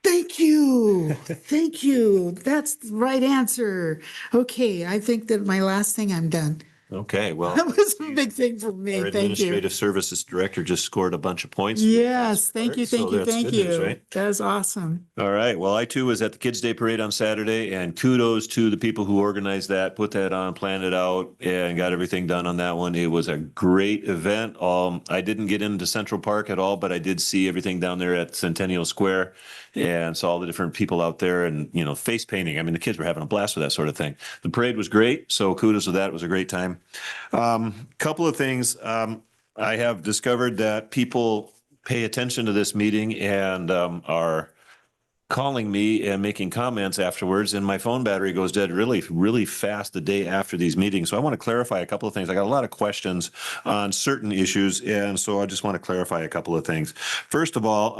Thank you. Thank you. That's the right answer. Okay, I think that my last thing, I'm done. Okay, well, That was a big thing for me. our Thank you. administrative services director just scored a bunch of points. Yes, thank you, So thank you, that's thank good news, you. right? That was awesome. All right. Well, I too was at the Kids' Day Parade on Saturday, and kudos to the people who organized that, put that on, planned it out, and got everything done on that one. It was a great event. I didn't get into Central Park at all, but I did see everything down there at Centennial Square and saw all the different people out there and, face painting. I mean, the kids were having a blast with that sort of thing. The parade was great. So kudos to that. It was a great time. Couple of things. I have discovered that people pay attention to this meeting and are calling me and making comments afterwards, and my phone battery goes dead really, really fast the day after these meetings. So I want to clarify a couple of things. I got a lot of questions on certain issues, and so I just want to clarify a couple of things. First of all,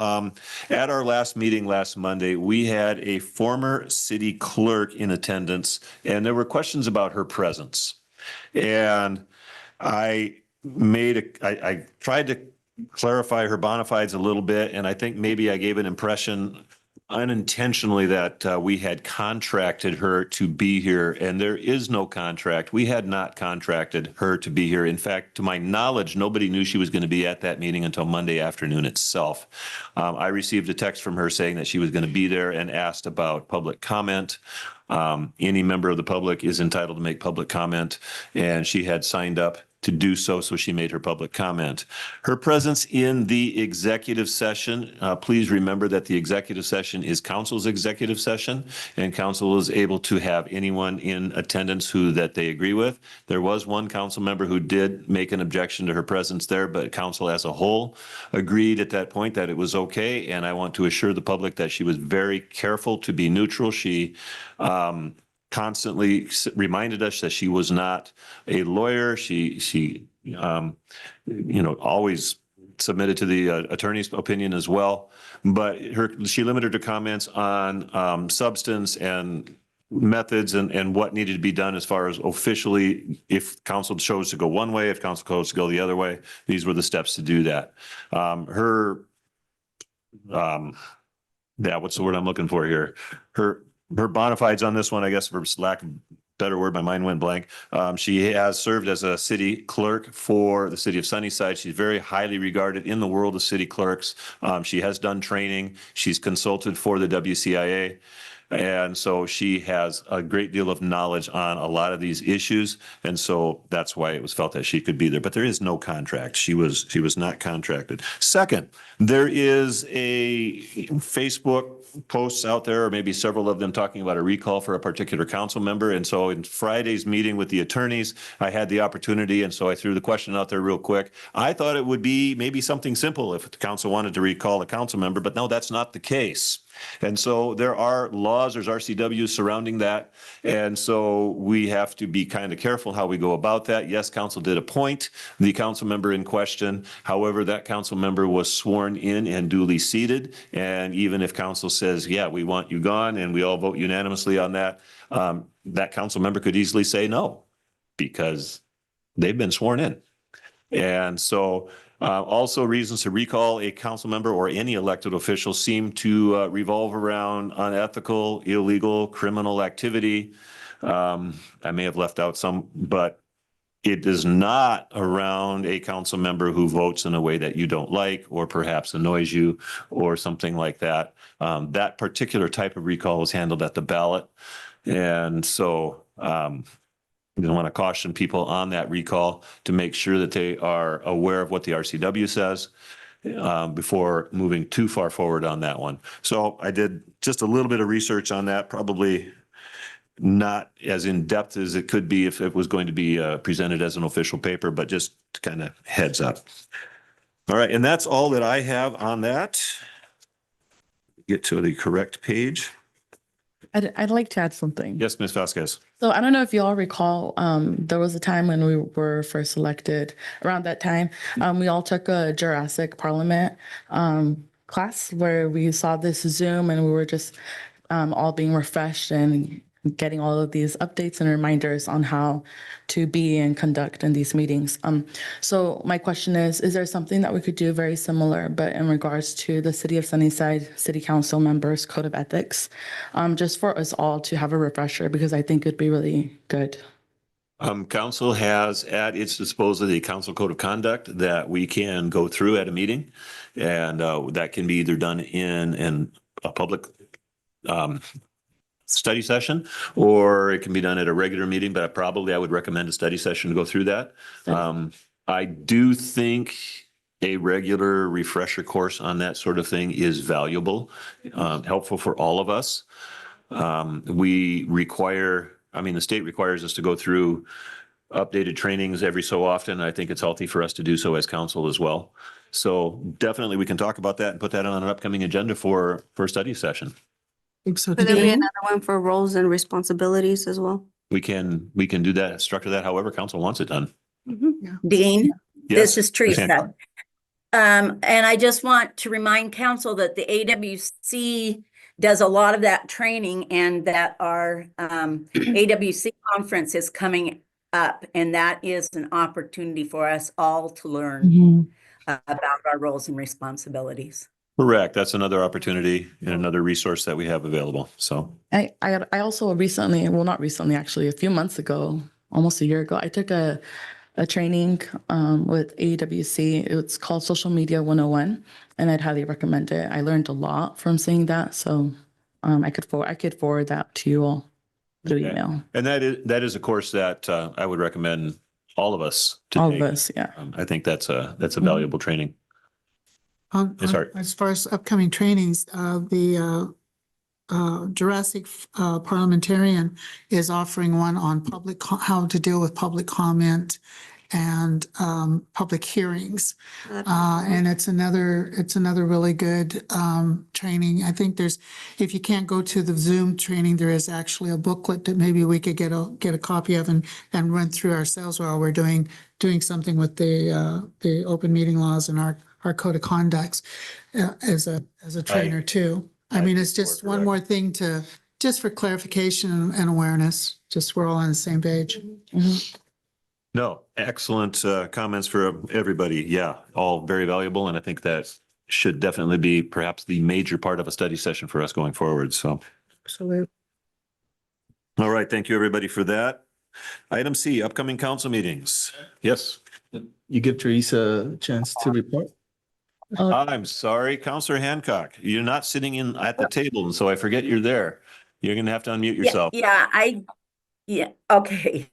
at our last meeting last Monday, we had a former city clerk in attendance, and there were questions about her presence. And I tried to clarify her bona fides a little bit, and I think maybe I gave an impression unintentionally that we had contracted her to be here, and there is no contract. We had not contracted her to be here. In fact, to my knowledge, nobody knew she was going to be at that meeting until Monday afternoon itself. I received a text from her saying that she was going to be there and asked about public comment. Any member of the public is entitled to make public comment, and she had signed up to do so, so she made her public comment. Her presence in the executive session, please remember that the executive session is council's executive session, and council is able to have anyone in attendance that they agree with. There was one council member who did make an objection to her presence there, but council as a whole agreed at that point that it was okay, and I want to assure the public that she was very careful to be neutral. She constantly reminded us that she was not a lawyer. She always submitted to the attorney's opinion as well. But she limited her comments on substance and methods and what needed to be done as far as officially, if council chose to go one way, if council chose to go the other way, these were the steps to do that. What's the word I'm looking for here? Her bona fides on this one, I guess, for lack of a better word, my mind went blank. She has served as a city clerk for the city of Sunnyside. She's very highly regarded in the world of city clerks. She has done training. She's consulted for the WCIA. And so she has a great deal of knowledge on a lot of these issues. And so that's why it was felt that she could be there. But there is no contract. She was not contracted. Second, there is a Facebook posts out there, or maybe several of them, talking about a recall for a particular council member. And so in Friday's meeting with the attorneys, I had the opportunity, and so I threw the question out there real quick. I thought it would be maybe something simple if the council wanted to recall a council member, but no, that's not the case. And so there are laws, there's RCWs surrounding that. And so we have to be kind of careful how we go about that. Yes, council did appoint the council member in question. However, that council member was sworn in and duly seated. And even if council says, yeah, we want you gone, and we all vote unanimously on that, that council member could easily say no, because they've been sworn in. And so also reasons to recall a council member or any elected official seem to revolve around unethical, illegal, criminal activity. I may have left out some, but it is not around a council member who votes in a way that you don't like, or perhaps annoys you, or something like that. That particular type of recall is handled at the ballot. And so we want to caution people on that recall to make sure that they are aware of what the RCW says before moving too far forward on that one. So I did just a little bit of research on that, probably not as in depth as it could be if it was going to be presented as an official paper, but just kind of heads up. All right, and that's all that I have on that. Get to the correct page. I'd like to add something. Yes, Ms. Vasquez. So I don't know if you all recall, there was a time when we were first elected. Around that time, we all took a Jurassic Parliament class where we saw this Zoom, and we were just all being refreshed and getting all of these updates and reminders on how to be and conduct in these meetings. So my question is there something that we could do very similar, but in regards to the City of Sunnyside City Council members' code of ethics, just for us all to have a refresher, because I think it'd be really good. Council has at its disposal the council code of conduct that we can go through at a meeting, and that can be either done in a public study session, or it can be done at a regular meeting, but I would recommend a study session to go through that. I do think a regular refresher course on that sort of thing is valuable, helpful for all of us. The state requires us to go through updated trainings every so often. I think it's healthy for us to do so as council as well. So definitely we can talk about that and put that on an upcoming agenda for a study session. think so. Could there be Dean? another one for roles and responsibilities as well? We can do that, structure that however council wants it done. Dean, Yes, this is Ms. Hancock. Teresa. And I just want to remind council that the AWC does a lot of that training and that our AWC conference is coming up. And that is an opportunity for us all to learn about our roles and responsibilities. Correct. That's another opportunity and another resource that we have available. So I also recently, well, not recently, actually, a few months ago, almost a year ago, I took a training with AWC. It's called Social Media 101, and I'd highly recommend it. I learned a lot from seeing that, so I could forward that to you all through email. And that is a course that I would recommend all of us to All take. of us, yeah. I think that's a valuable training. Sorry. As far as upcoming trainings, the Jurassic Parliamentarian is offering one on how to deal with public comment and public hearings. And it's another really good training. I think if you can't go to the Zoom training, there is actually a booklet that maybe we could get a copy of and run through ourselves while we're doing something with the open meeting laws and our code of conducts as a trainer too. I mean, it's just one more thing just for clarification and awareness, just we're all on the same page. No, excellent comments for everybody. Yeah, all very valuable. And I think that should definitely be perhaps the major part of a study session for us going forward. So. Absolutely. All right. Thank you, everybody, for that. Item C, upcoming council meetings. Yes. You give Teresa a chance to report? I'm sorry, Counselor Hancock, you're not sitting in at the table, and so I forget you're there. You're going to have to unmute yourself. Yeah, okay.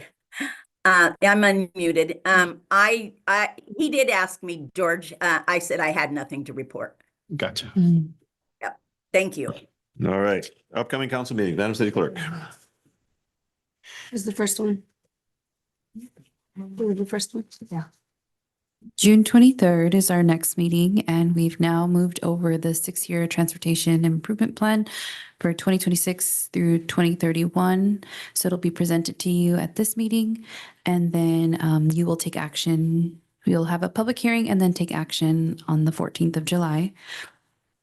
I'm unmuted. He did ask me, George. I said I had nothing to report. Gotcha. Yep. Thank you. All right. Upcoming council meeting, Madam City Clerk. Is the first one? The first one? Yeah. June 23rd is our next meeting, and we've now moved over the 6-year transportation improvement plan for 2026 through 2031. So it'll be presented to you at this meeting, and then you will take action. We'll have a public hearing and then take action on the 14th of July.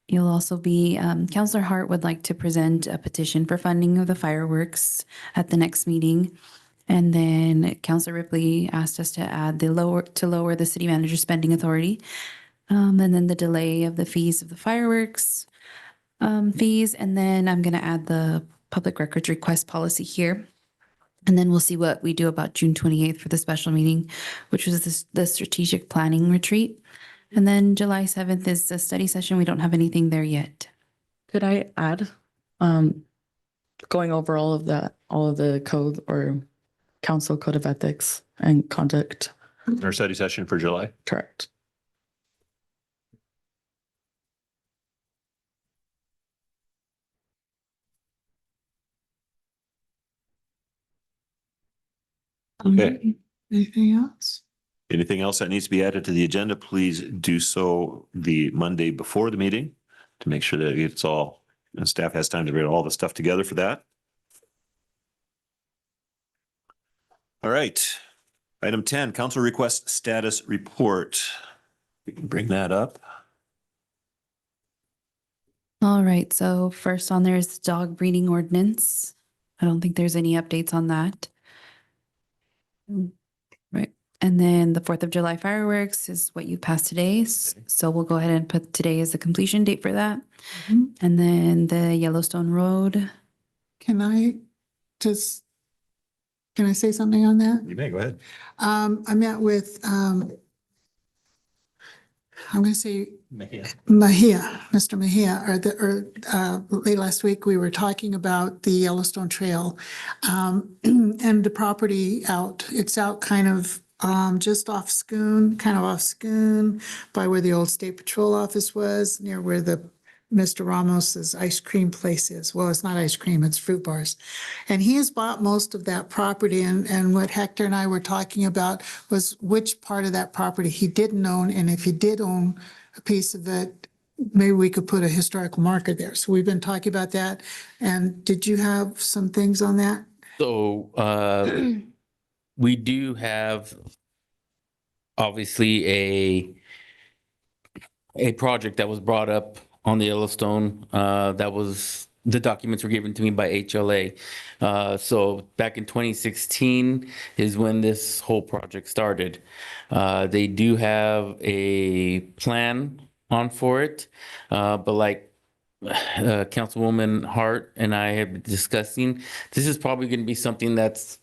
You'll also be, Councillor Hart would like to present a petition for funding of the fireworks at the next meeting. And then Councillor Ripley asked us to add lower the city manager spending authority. And then the delay of the fees of the fireworks fees. And then I'm going to add the public records request policy here. And then we'll see what we do about June 28th for the special meeting, which was the strategic planning retreat. And then July 7th is a study session. We don't have anything there yet. Could I add, going over all of the code or council code of ethics and conduct? Our study session for July. Correct. Okay. Anything else? Anything else that needs to be added to the agenda, please do so the Monday before the meeting to make sure that it's all, and staff has time to read all the stuff together for that. All right. Item 10, council request status report. We can bring that up. All right. So first on there is the dog breeding ordinance. I don't think there's any updates on that. Right. And then the 4th of July fireworks is what you passed today. So we'll go ahead and put today as the completion date for that. And then the Yellowstone Road. Can I say something on that? You may go ahead. I met with, I'm going to say Mejia, Mr. Mejia, late last week, we were talking about the Yellowstone Trail and the property it's out kind of just off Schoon, by where the old State Patrol office was, near where the Mr. Ramos's ice cream place is. Well, it's not ice cream, it's fruit bars. And he has bought most of that property. And what Hector and I were talking about was which part of that property he didn't own. And if he did own a piece of it, maybe we could put a historical marker there. So we've been talking about that. And did you have some things on that? So we do have obviously a project that was brought up on the Yellowstone. That was the documents were given to me by HLA. So back in 2016 is when this whole project started. They do have a plan on for it, but like Councilwoman Hart and I have been discussing, this is probably going to be something that's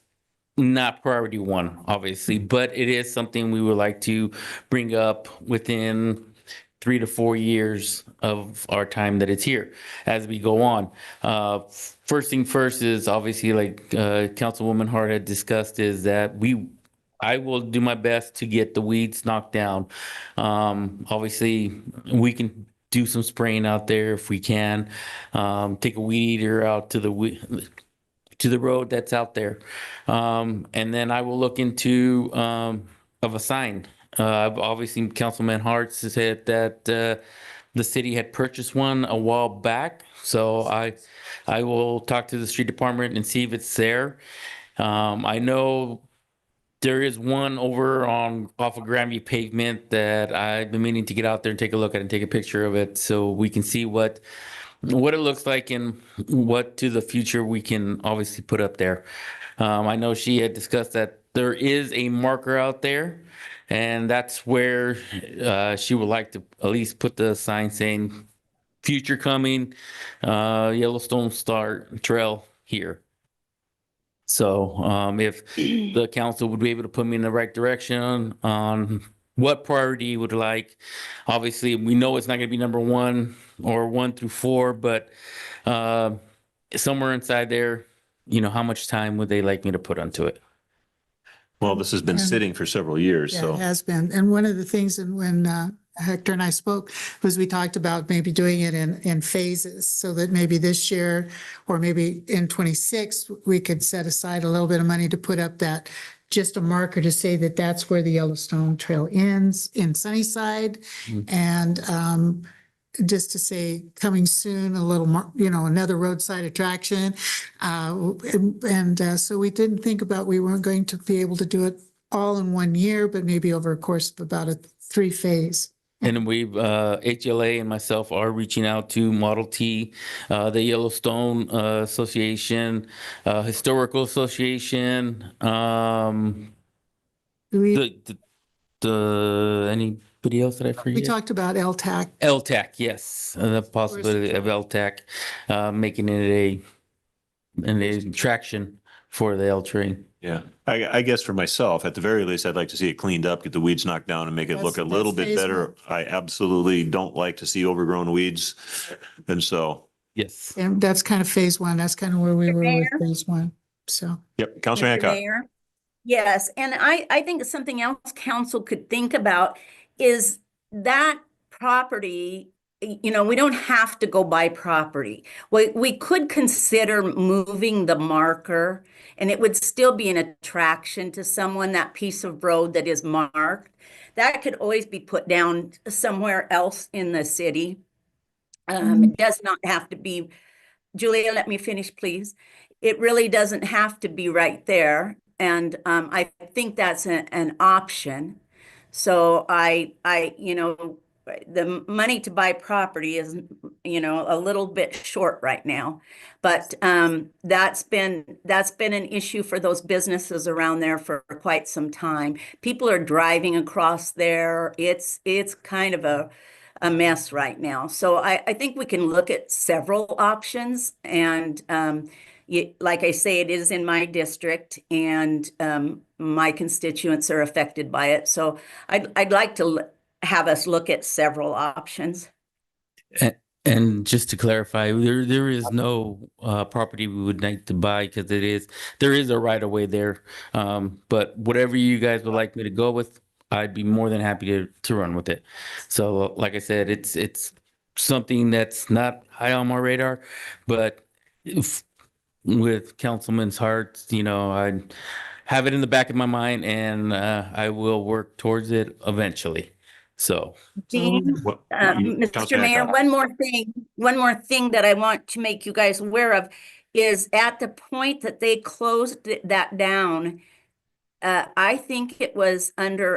not priority one, obviously, but it is something we would like to bring up within 3 to 4 years of our time that it's here as we go on. First thing first is obviously like Councilwoman Hart had discussed is that I will do my best to get the weeds knocked down. Obviously we can do some spraying out there if we can, take a weed eater out to the road that's out there. And then I will look into of a sign. Obviously, Councilman Hart said that the city had purchased one a while back. So I will talk to the street department and see if it's there. I know there is one over off of Grandview pavement that I've been meaning to get out there and take a look at and take a picture of it so we can see what it looks like and what to the future we can obviously put up there. I know she had discussed that there is a marker out there, and that's where she would like to at least put the sign saying future coming, Yellowstone Star Trail here. So if the council would be able to put me in the right direction on what priority you would like. Obviously, we know it's not going to be number 1 or 1 through 4, but somewhere inside there, how much time would they like me to put onto it? Well, this has been sitting for several years, Yeah, so. it has been. And one of the things when Hector and I spoke was we talked about maybe doing it in phases so that maybe this year or maybe in 26, we could set aside a little bit of money to put up that just a marker to say that that's where the Yellowstone Trail ends in Sunnyside. And just to say coming soon, a little more, another roadside attraction. So we didn't think about, we weren't going to be able to do it all in 1 year, but maybe over a course of about a 3 phase. And HLA and myself are reaching out to Model T, the Yellowstone Association, Historical Association, anybody else that I forget? We talked about LTAC. LTAC, yes, the possibility of LTAC, making it an attraction for the L train. Yeah, I guess for myself, at the very least, I'd like to see it cleaned up, get the weeds knocked down and make it look a little bit phase better. I absolutely don't like to see overgrown weeds. And so. Yes. And that's kind of phase 1. That's kind of where we were with Mayor? phase 1. So. Yep, Councilor Mr. Hancock. Mayor? Yes, and I think something else council could think about is that property, we don't have to go buy property. We could consider moving the marker, and it would still be an attraction to someone, that piece of road that is marked. That could always be put down somewhere else in the city. It does not have to be, Julia, let me finish, please. It really doesn't have to be right there. And I think that's an option. So the money to buy property is, a little bit short right now. But that's been an issue for those businesses around there for quite some time. People are driving across there. It's kind of a mess right now. So I think we can look at several options. And like I say, it is in my district, and my constituents are affected by it. So I'd like to have us look at several options. And just to clarify, there is no property we would like to buy because there is a right of way there. But whatever you guys would like me to go with, I'd be more than happy to run with it. So like I said, it's something that's not high on my radar, but with Councilman's Hart, I have it in the back of my mind, and I will work towards it eventually. So Jean, Mr. Councilor Mayor, Hancock. one more thing that I want to make you guys aware of is at the point that they closed that down, I think it was under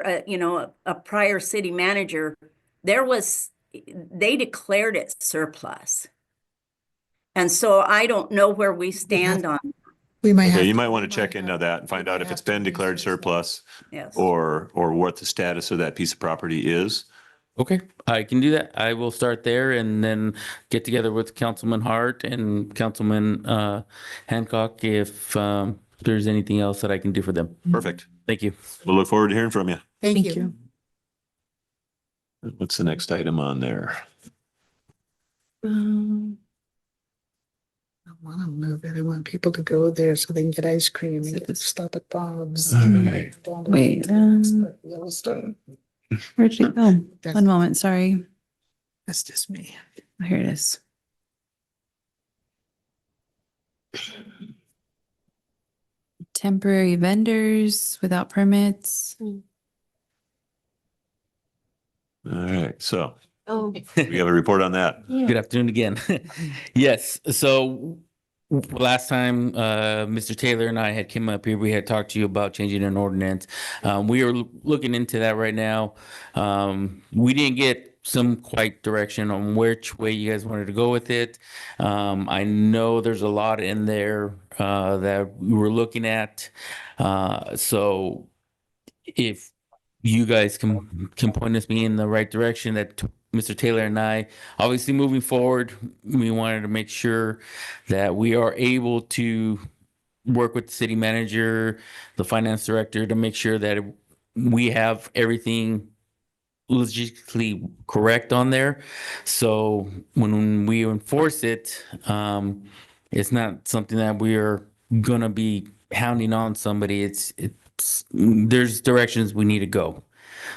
a prior city manager, they declared it surplus. And so I don't know where we stand on. We might Okay, have. you might want to check into that and find out if it's been declared surplus Yes. or what the status of that piece of property is. okay, I can do that. I will start there and then get together with Councilman Hart and Councilman Hancock if there's anything else that I can do for them. Perfect. Thank you. We'll look forward to hearing from you. Thank you. What's the next item on there? I want to move it. I want people to go there so they can get ice cream and get stop at Bob's. Right. Wait, Yellowstone. where'd it go? One moment, sorry. That's just me. Here it is. Temporary vendors without permits. All right, so Oh. we have a report on that. Good afternoon again. Yes, so last time Mr. Taylor and I had come up here, we had talked to you about changing an ordinance. We are looking into that right now. We didn't get some quite direction on which way you guys wanted to go with it. I know there's a lot in there that we were looking at. So if you guys can point us in the right direction, that Mr. Taylor and I, obviously moving forward, we wanted to make sure that we are able to work with the city manager, the finance director, to make sure that we have everything logistically correct on there. So when we enforce it, it's not something that we are gonna be hounding on somebody. It's there's directions we need to go.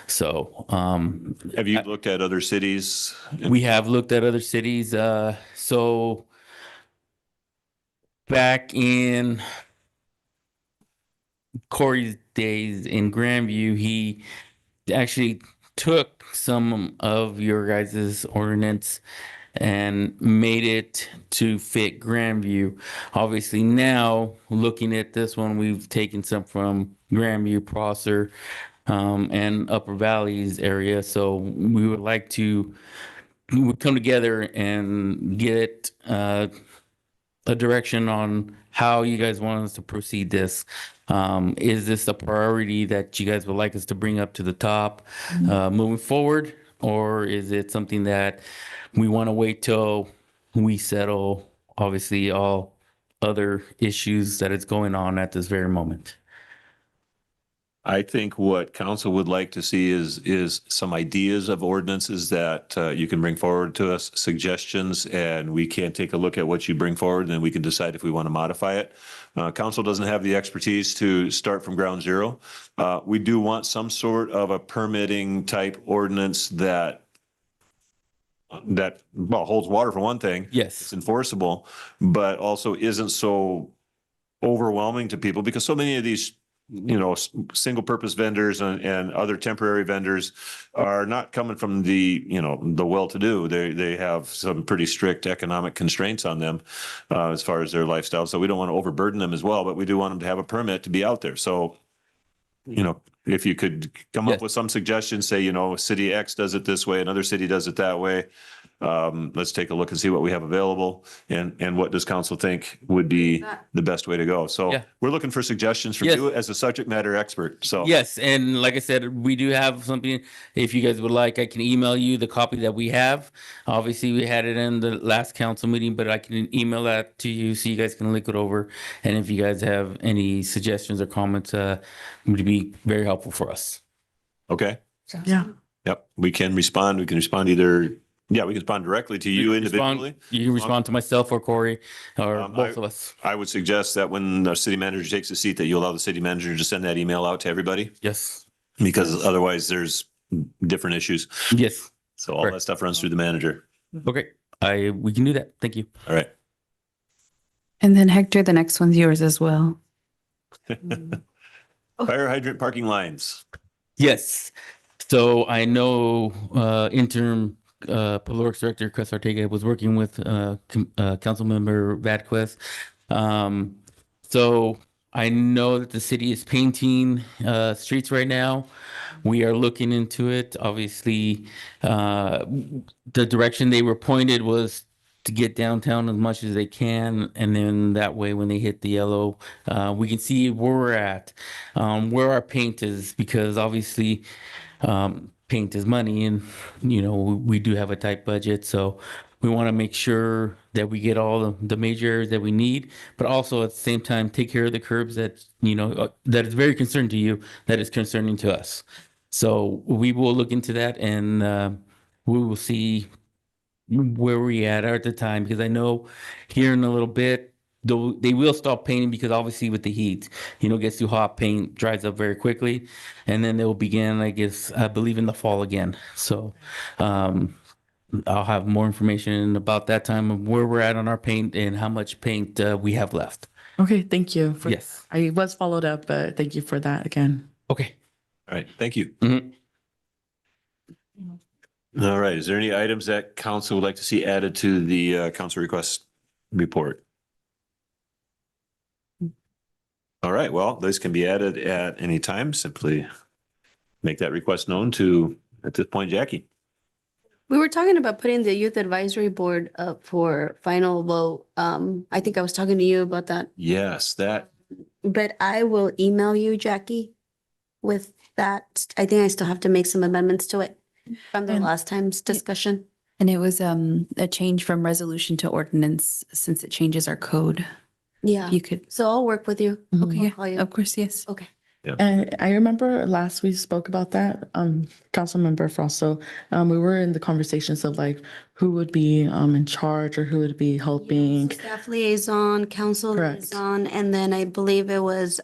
So Have you looked at other cities? we have looked at other cities. So back in Corey's days in Grandview, he actually took some of your guys' ordinance and made it to fit Grandview. Obviously now, looking at this one, we've taken some from Grandview, Prosser, and Upper Valleys area. So we would like to come together and get a direction on how you guys want us to proceed this. Is this a priority that you guys would like us to bring up to the top moving forward? Or is it something that we want to wait till we settle, obviously, all other issues that is going on at this very moment? I think what council would like to see is some ideas of ordinances that you can bring forward to us, suggestions, and we can take a look at what you bring forward, and then we can decide if we want to modify it. Council doesn't have the expertise to start from ground zero. We do want some sort of a permitting type ordinance that well, holds water for one thing. Yes. It's enforceable, but also isn't so overwhelming to people, because so many of these single purpose vendors and other temporary vendors are not coming from the well-to-do. They have some pretty strict economic constraints on them as far as their lifestyle. So we don't want to overburden them as well, but we do want them to have a permit to be out there. So, if you could come up with some suggestions, say, city X does it this way, another city does it that way. Let's take a look and see what we have available and what does council think would be the best way to go. So we're looking for suggestions from you as a subject matter expert. So yes, and like I said, we do have something. If you guys would like, I can email you the copy that we have. Obviously, we had it in the last council meeting, but I can email that to you so you guys can look it over. And if you guys have any suggestions or comments, it would be very helpful for us. Okay. Yeah. Yep. We can respond. We can respond either. Yeah, we can respond directly to you individually. You can respond to myself or Corey or both of us. I would suggest that when the city manager takes a seat, that you allow the city manager to send that email out to everybody. Yes. Because otherwise there's different issues. Yes. So all that stuff runs through the manager. Okay. We can do that. Thank you. All right. And then Hector, the next one's yours as well. Fire hydrant parking lines. Yes. So I know interim Public Works Director Chris Ortega was working with Councilmember Vadquez. So I know that the city is painting streets right now. We are looking into it. Obviously, the direction they were pointed was to get downtown as much as they can, and then that way when they hit the yellow, we can see where we're at, where our paint is, because obviously paint is money, and we do have a tight budget, so we want to make sure that we get all the major areas that we need, but also at the same time take care of the curbs that that is very concerned to you, that is concerning to us. So we will look into that, and we will see where we at the time, because I know here in a little bit, though they will stop painting, because obviously with the heat, it gets too hot, paint dries up very quickly, and then they'll begin, I guess, I believe in the fall again. So I'll have more information about that time of where we're at on our paint and how much paint we have left. Okay, thank you. Yes. I was followed up, but thank you for that again. Okay. All right, thank you. Mhm. All right, is there any items that council would like to see added to the council request report? All right, well, this can be added at any time. Simply make that request known to, at this point, Jackie. We were talking about putting the youth advisory board up for final vote. I think I was talking to you about that, Yes, that, but I will email you, Jackie, with that. I think I still have to make some amendments to it from the last time's discussion. And it was a change from resolution to ordinance, since it changes our code. Yeah, You could, so I'll work with you. Mhm. I'll call you. of course, yes. Okay. And I remember last we spoke about that, Councilmember Frosto, we were in the conversations of like who would be in charge or who would be helping. Staff liaison, council Correct. liaison, and then I believe it was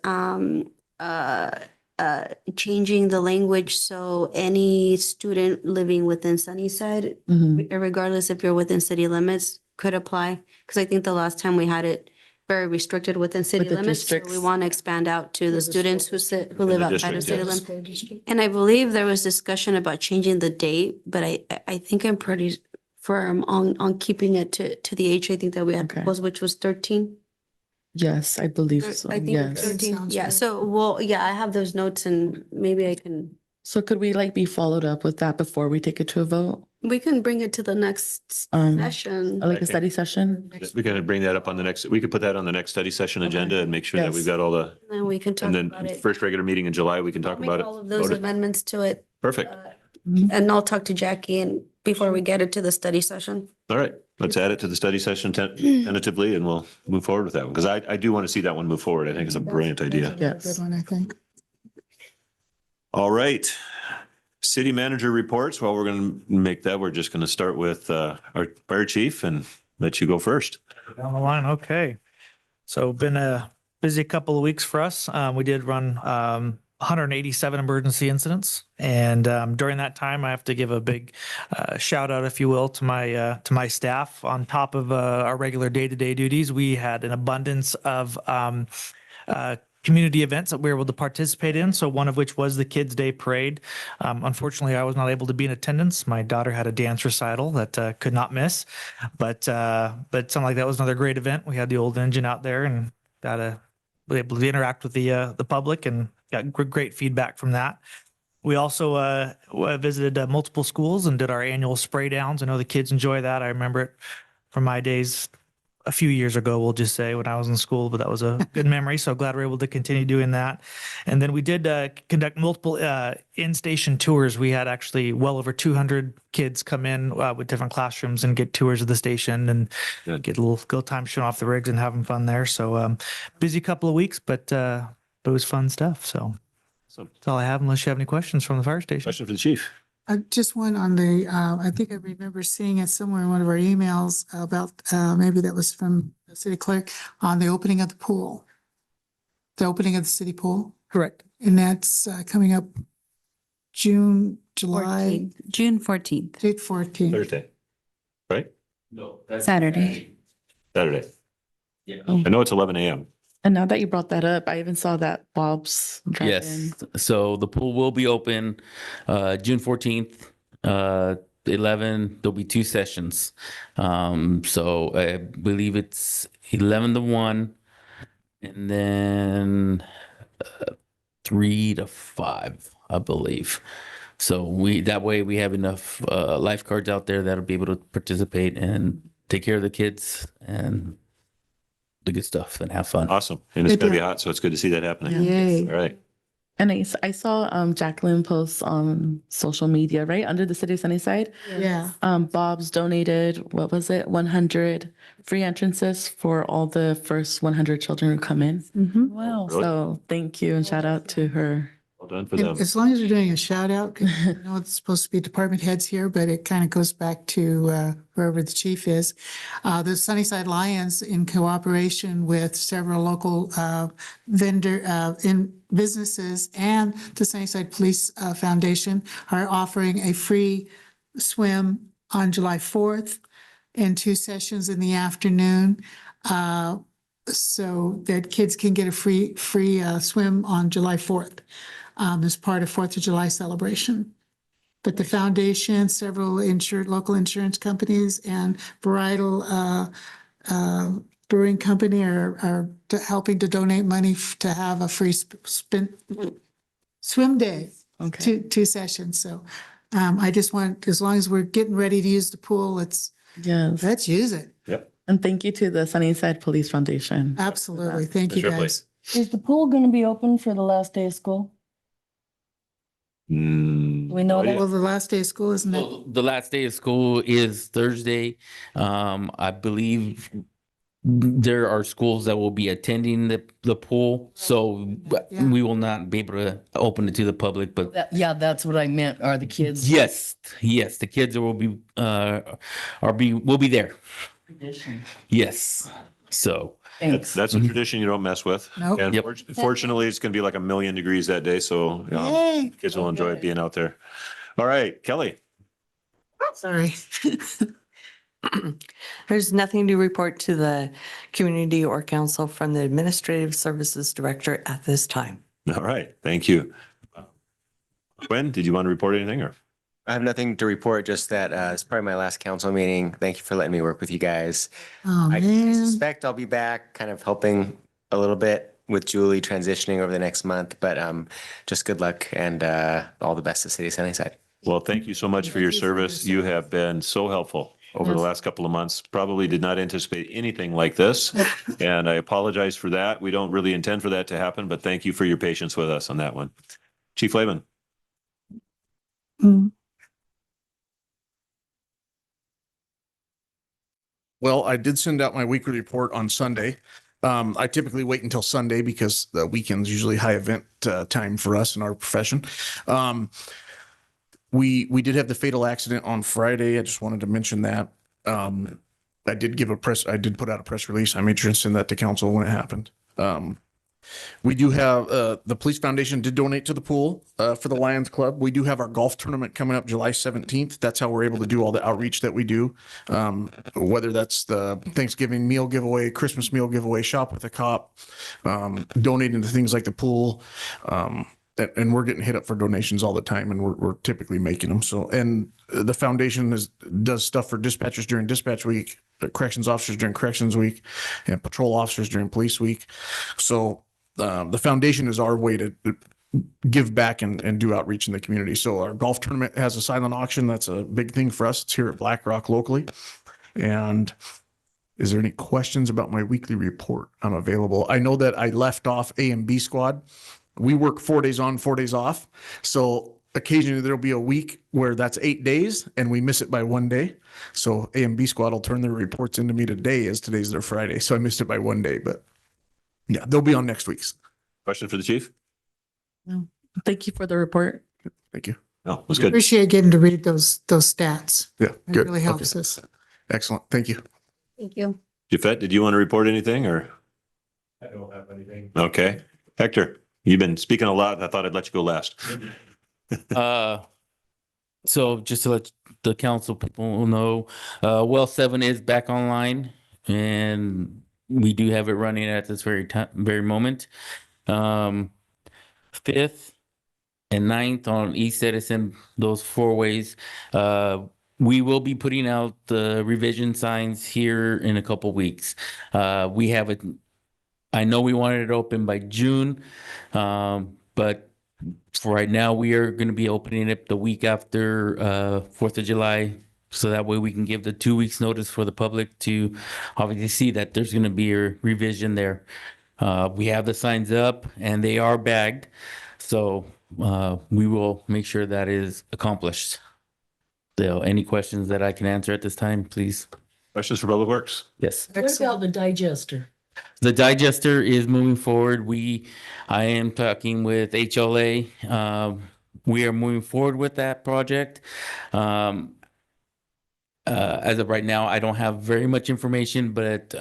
changing the language so any student living within Sunnyside, Mhm. regardless if you're within city limits, could apply. Because I think the last time we had it very restricted within city With the limits. So we districts. want to expand out to the students who live the outside of district, city yes. limits. And I believe there was discussion about changing the date, but I think I'm pretty firm on keeping it to the age I think that we had Okay. proposed, which was 13. Yes, I believe so. I think Yes. 13. Sounds Yeah, right. so, well, yeah, I have those notes and maybe I can, So could we like be followed up with that before we take it to a vote? we can bring it to the next session. Like a study session? we can bring that up on the next, we could put that on the next study session agenda and make sure that we've Yes. got all the, And we can talk and about then it. first regular meeting in July, we can talk Make about it. all of those Vote it. amendments to it. Perfect. And I'll talk to Jackie and before we get it to the study session. All right, let's add it to the study session tentatively, and we'll move forward with that one, because I do want to see that one move forward. I think it's a brilliant idea. Yes. Good one, I think. All right. City manager reports. Well, we're going to make that. We're just going to start with our fire chief and let you go first. Down the line, okay. So been a busy couple of weeks for us. We did run 187 emergency incidents, and during that time, I have to give a big shout out, if you will, to my staff. On top of our regular day-to-day duties, we had an abundance of community events that we were able to participate in. So one of which was the Kids Day Parade. Unfortunately, I was not able to be in attendance. My daughter had a dance recital that could not miss, but something like that was another great event. We had the old engine out there and was able to interact with the public and got great feedback from that. We also visited multiple schools and did our annual spray downs. I know the kids enjoy that. I remember it from my days a few years ago, we'll just say, when I was in school, but that was a good memory. So glad we're able to continue doing that. And then we did conduct multiple in-station tours. We had actually well over 200 kids come in with different classrooms and get tours of the station and get a little go time showing off the rigs and having fun there. So busy couple of weeks, but it was fun stuff. So that's all I have, unless you have any questions from the fire station. Question for the chief. Just one on the, I think I remember seeing it somewhere in one of our emails about, maybe that was from the city clerk, on the opening of the pool. The opening of the city pool. Correct. And that's coming up June, July. 14th. June 14th. June 14th. Thursday, right? No. Saturday. Saturday. Yeah. I know it's 11 a.m. And now that you brought that up, I even saw that Bob's drive-in. Yes, so the pool will be open June 14th, 11, there'll be 2 sessions. So I believe it's 11 to 1 and then 3 to 5, I believe. So that way we have enough lifeguards out there that'll be able to participate and take care of the kids and the good stuff and have fun. Awesome. And it's going to be hot, so it's good to see that happening. Yay. All right. And I saw Jacqueline post on social media, right, under the city of Sunnyside. Yeah. Bob's donated, what was it, 100 free entrances for all the first 100 children who come in. Wow. Really? So thank you and shout out to her. Well done for them. As long as you're doing a shout out, 'cause I know it's supposed to be department heads here, but it kind of goes back to wherever the chief is. The Sunnyside Lions, in cooperation with several local businesses and the Sunnyside Police Foundation, are offering a free swim on July 4th and 2 sessions in the afternoon. So that kids can get a free swim on July 4th. As part of 4th of July celebration. But the foundation, several local insurance companies and Varietal Brewing Company are helping to donate money to have a free swim day. Okay. 2 sessions. So I just want, as long as we're getting ready to use the pool, let's use it. Yep. And thank you to the Sunnyside Police Foundation. Absolutely. Thank you, Sure, guys. Is the pool going to be open for the last day of school? Mm, We know that. Well, the last day of school, isn't it? Well, the last day of school is Thursday. I believe there are schools that will be attending the pool, so we will not be able to open it to the public, but Yeah, that's what I meant. Are the kids? yes, the kids will be will be there. Yes, so Thanks. That's a tradition you don't mess with. Nope. And Yep. fortunately, it's going to be like 1,000,000 degrees that day, so Yay. kids will enjoy being out there. All right, Kelly. Sorry. There's nothing to report to the community or council from the Administrative Services Director at this time. All right, thank you. Quinn, did you want to report anything or? I have nothing to report, just that it's probably my last council meeting. Thank you for letting me work with you guys. Oh, I man. suspect I'll be back kind of helping a little bit with Julie transitioning over the next month, but just good luck and all the best to City of Sunnyside. Well, thank you so much for your service. You have been so helpful over the last couple of months. Probably did not anticipate anything like this. And I apologize for that. We don't really intend for that to happen, but thank you for your patience with us on that one. Chief Laban. Well, I did send out my weekly report on Sunday. I typically wait until Sunday because the weekend's usually high event time for us in our profession. We did have the fatal accident on Friday. I just wanted to mention that. I did put out a press release. I made sure to send that to council when it happened. We do have, the Police Foundation did donate to the pool for the Lions Club. We do have our golf tournament coming up July 17th. That's how we're able to do all the outreach that we do. Whether that's the Thanksgiving meal giveaway, Christmas meal giveaway, shop with a cop, donating to things like the pool. And we're getting hit up for donations all the time, and we're typically making them. So, and the foundation does stuff for dispatchers during dispatch week, corrections officers during corrections week, and patrol officers during police week. So the foundation is our way to give back and do outreach in the community. So our golf tournament has a silent auction. That's a big thing for us. It's here at Black Rock locally. And is there any questions about my weekly report? I'm available. I know that I left off A and B squad. We work 4 days on, 4 days off. So occasionally there'll be a week where that's 8 days and we miss it by 1 day. So A and B squad will turn their reports into me today, as today's their Friday. So I missed it by 1 day, but yeah, they'll be on next week's. Question for the chief? No. Thank you for the report. Thank you. No, it was good. Appreciate getting to read those stats. Yeah, It good. really helps Okay. us. Excellent. Thank you. Thank you. Jafet, did you want to report anything or? I don't have anything. Okay. Hector, you've been speaking a lot. I thought I'd let you go last. So just to let the council people know, well 7 is back online, and we do have it running at this very moment. 5th and 9th on East Edison, those 4 ways. We will be putting out the revision signs here in a couple weeks. We have it. I know we wanted it open by June, but for right now, we are going to be opening it the week after 4th of July. So that way we can give the 2 weeks notice for the public to obviously see that there's going to be a revision there. We have the signs up and they are bagged. So we will make sure that is accomplished. So any questions that I can answer at this time, please? Questions for Public Works? Yes. What about the digester? The digester is moving forward. I am talking with HLA. We are moving forward with that project. As of right now, I don't have very much information, but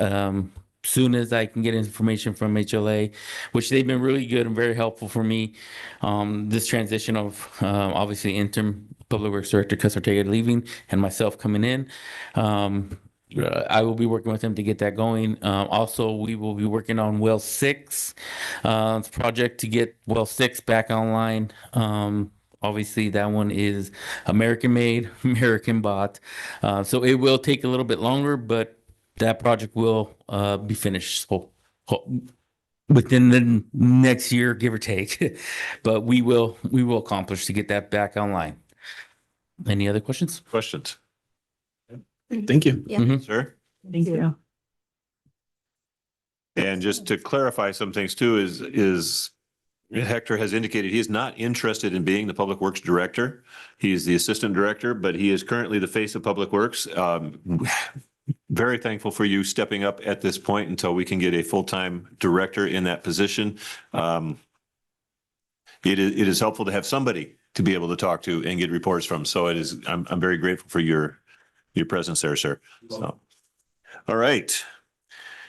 soon as I can get information from HLA, which they've been really good and very helpful for me, this transition of obviously interim Public Works Director Cus Ortega leaving and myself coming in. I will be working with them to get that going. Also, we will be working on Well 6 project to get Well 6 back online. Obviously, that one is American made, American bought. So it will take a little bit longer, but that project will be finished within the next year, give or take. But we will accomplish to get that back online. Any other questions? Questions? Thank you. Yeah. Sir? Thank you. And just to clarify some things too, is Hector has indicated he is not interested in being the Public Works Director. He is the Assistant Director, but he is currently the face of Public Works. Very thankful for you stepping up at this point until we can get a full-time director in that position. It is helpful to have somebody to be able to talk to and get reports from. So I'm very grateful for your presence there, sir. So, all right.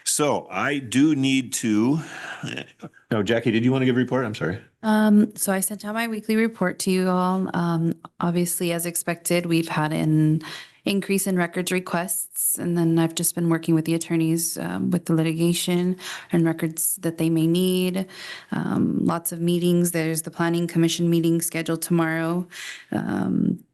So I do need to, no, Jackie, did you want to give a report? I'm sorry. So I sent out my weekly report to you all. Obviously, as expected, we've had an increase in records requests, and then I've just been working with the attorneys with the litigation and records that they may need. Lots of meetings. There's the Planning Commission meeting scheduled tomorrow.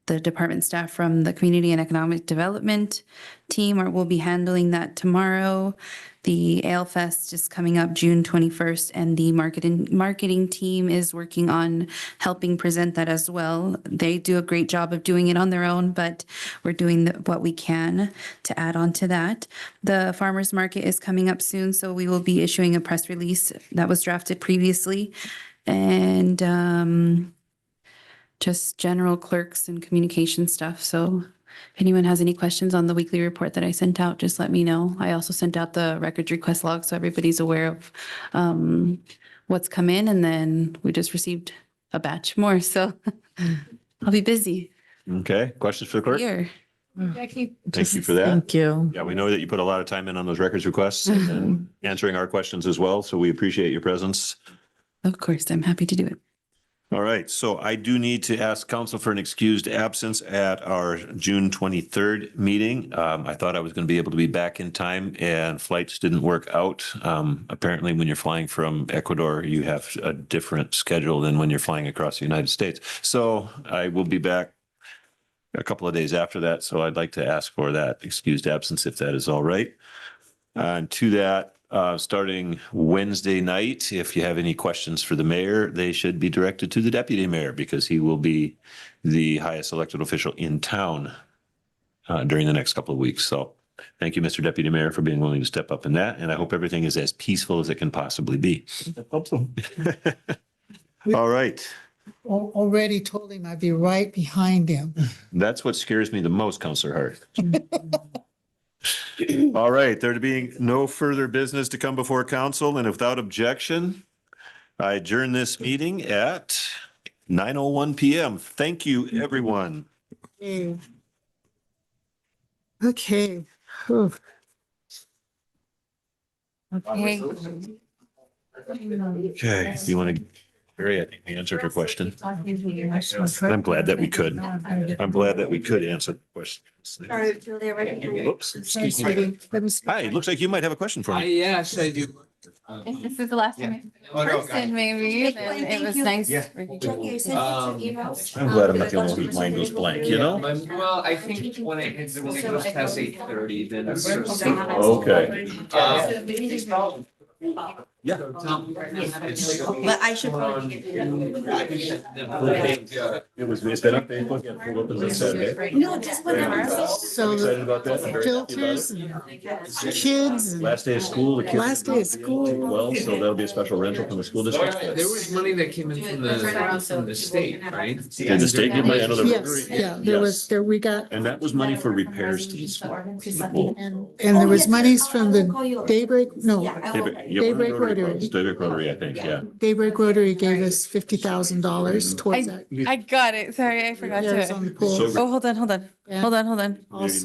The department staff from the Community and Economic Development team will be handling that tomorrow. The Ale Fest is coming up June 21st, and the marketing team is working on helping present that as well. They do a great job of doing it on their own, but we're doing what we can to add on to that. The farmers market is coming up soon, so we will be issuing a press release that was drafted previously. And just general clerks and communication stuff. So if anyone has any questions on the weekly report that I sent out, just let me know. I also sent out the records request log so everybody's aware of what's come in, and then we just received a batch more. So I'll be busy Okay. Questions for the clerk? here. Jackie. Thank you for that. Thank you. Yeah, we know that you put a lot of time in on those records requests and answering our questions as well. So we appreciate your presence. Of course, I'm happy to do it. All right, so I do need to ask council for an excused absence at our June 23rd meeting. I thought I was going to be able to be back in time and flights didn't work out. Apparently, when you're flying from Ecuador, you have a different schedule than when you're flying across the United States. So I will be back a couple of days after that. So I'd like to ask for that excused absence if that is all right. And to that, starting Wednesday night, if you have any questions for the mayor, they should be directed to the deputy mayor because he will be the highest elected official in town during the next couple of weeks. So thank you, Mr. Deputy Mayor, for being willing to step up in that. And I hope everything is as peaceful as it can possibly be. I hope so. All right. Already told him I'd be right behind him. That's what scares me the most, Councillor Hart. All right, there being no further business to come before council and without objection, I adjourn this meeting at 9:01 p.m. Thank you, everyone. Okay. Whew. Okay. Okay, you want to Mary, I think we answered her question. I'm glad that we could. I'm glad that we could answer the question. Oops, excuse me. Hi, it looks like you might have a question for me. Yes, I do. If this is the last time in person, maybe, then it was nice. I'm glad I'm not the only one whose mind goes blank, you know? Well, I think when it goes past 8:30, then it's. Okay. Yeah. But I should probably. It's been up Facebook and pulled up as a Saturday. No, just whatever. So Excited about that. I'm very happy about filters it. and kids and Last day of school, the kids. last day of school. Well, so that'll be a special rental from the school district. There was money that came in from the state, right? Did the state give money? I know the Yes, Rotary. yeah, there was, there, we got, And that was money for repairs to the school. and there was monies from the Daybreak, no, Daybreak Rotary. Daybreak Rotary, I think, yeah. Daybreak Rotary gave us $50,000 towards that. I got it. Sorry, I forgot Yeah, it's to. on the pool. So- Oh, hold on. Yeah. Hold on. Also,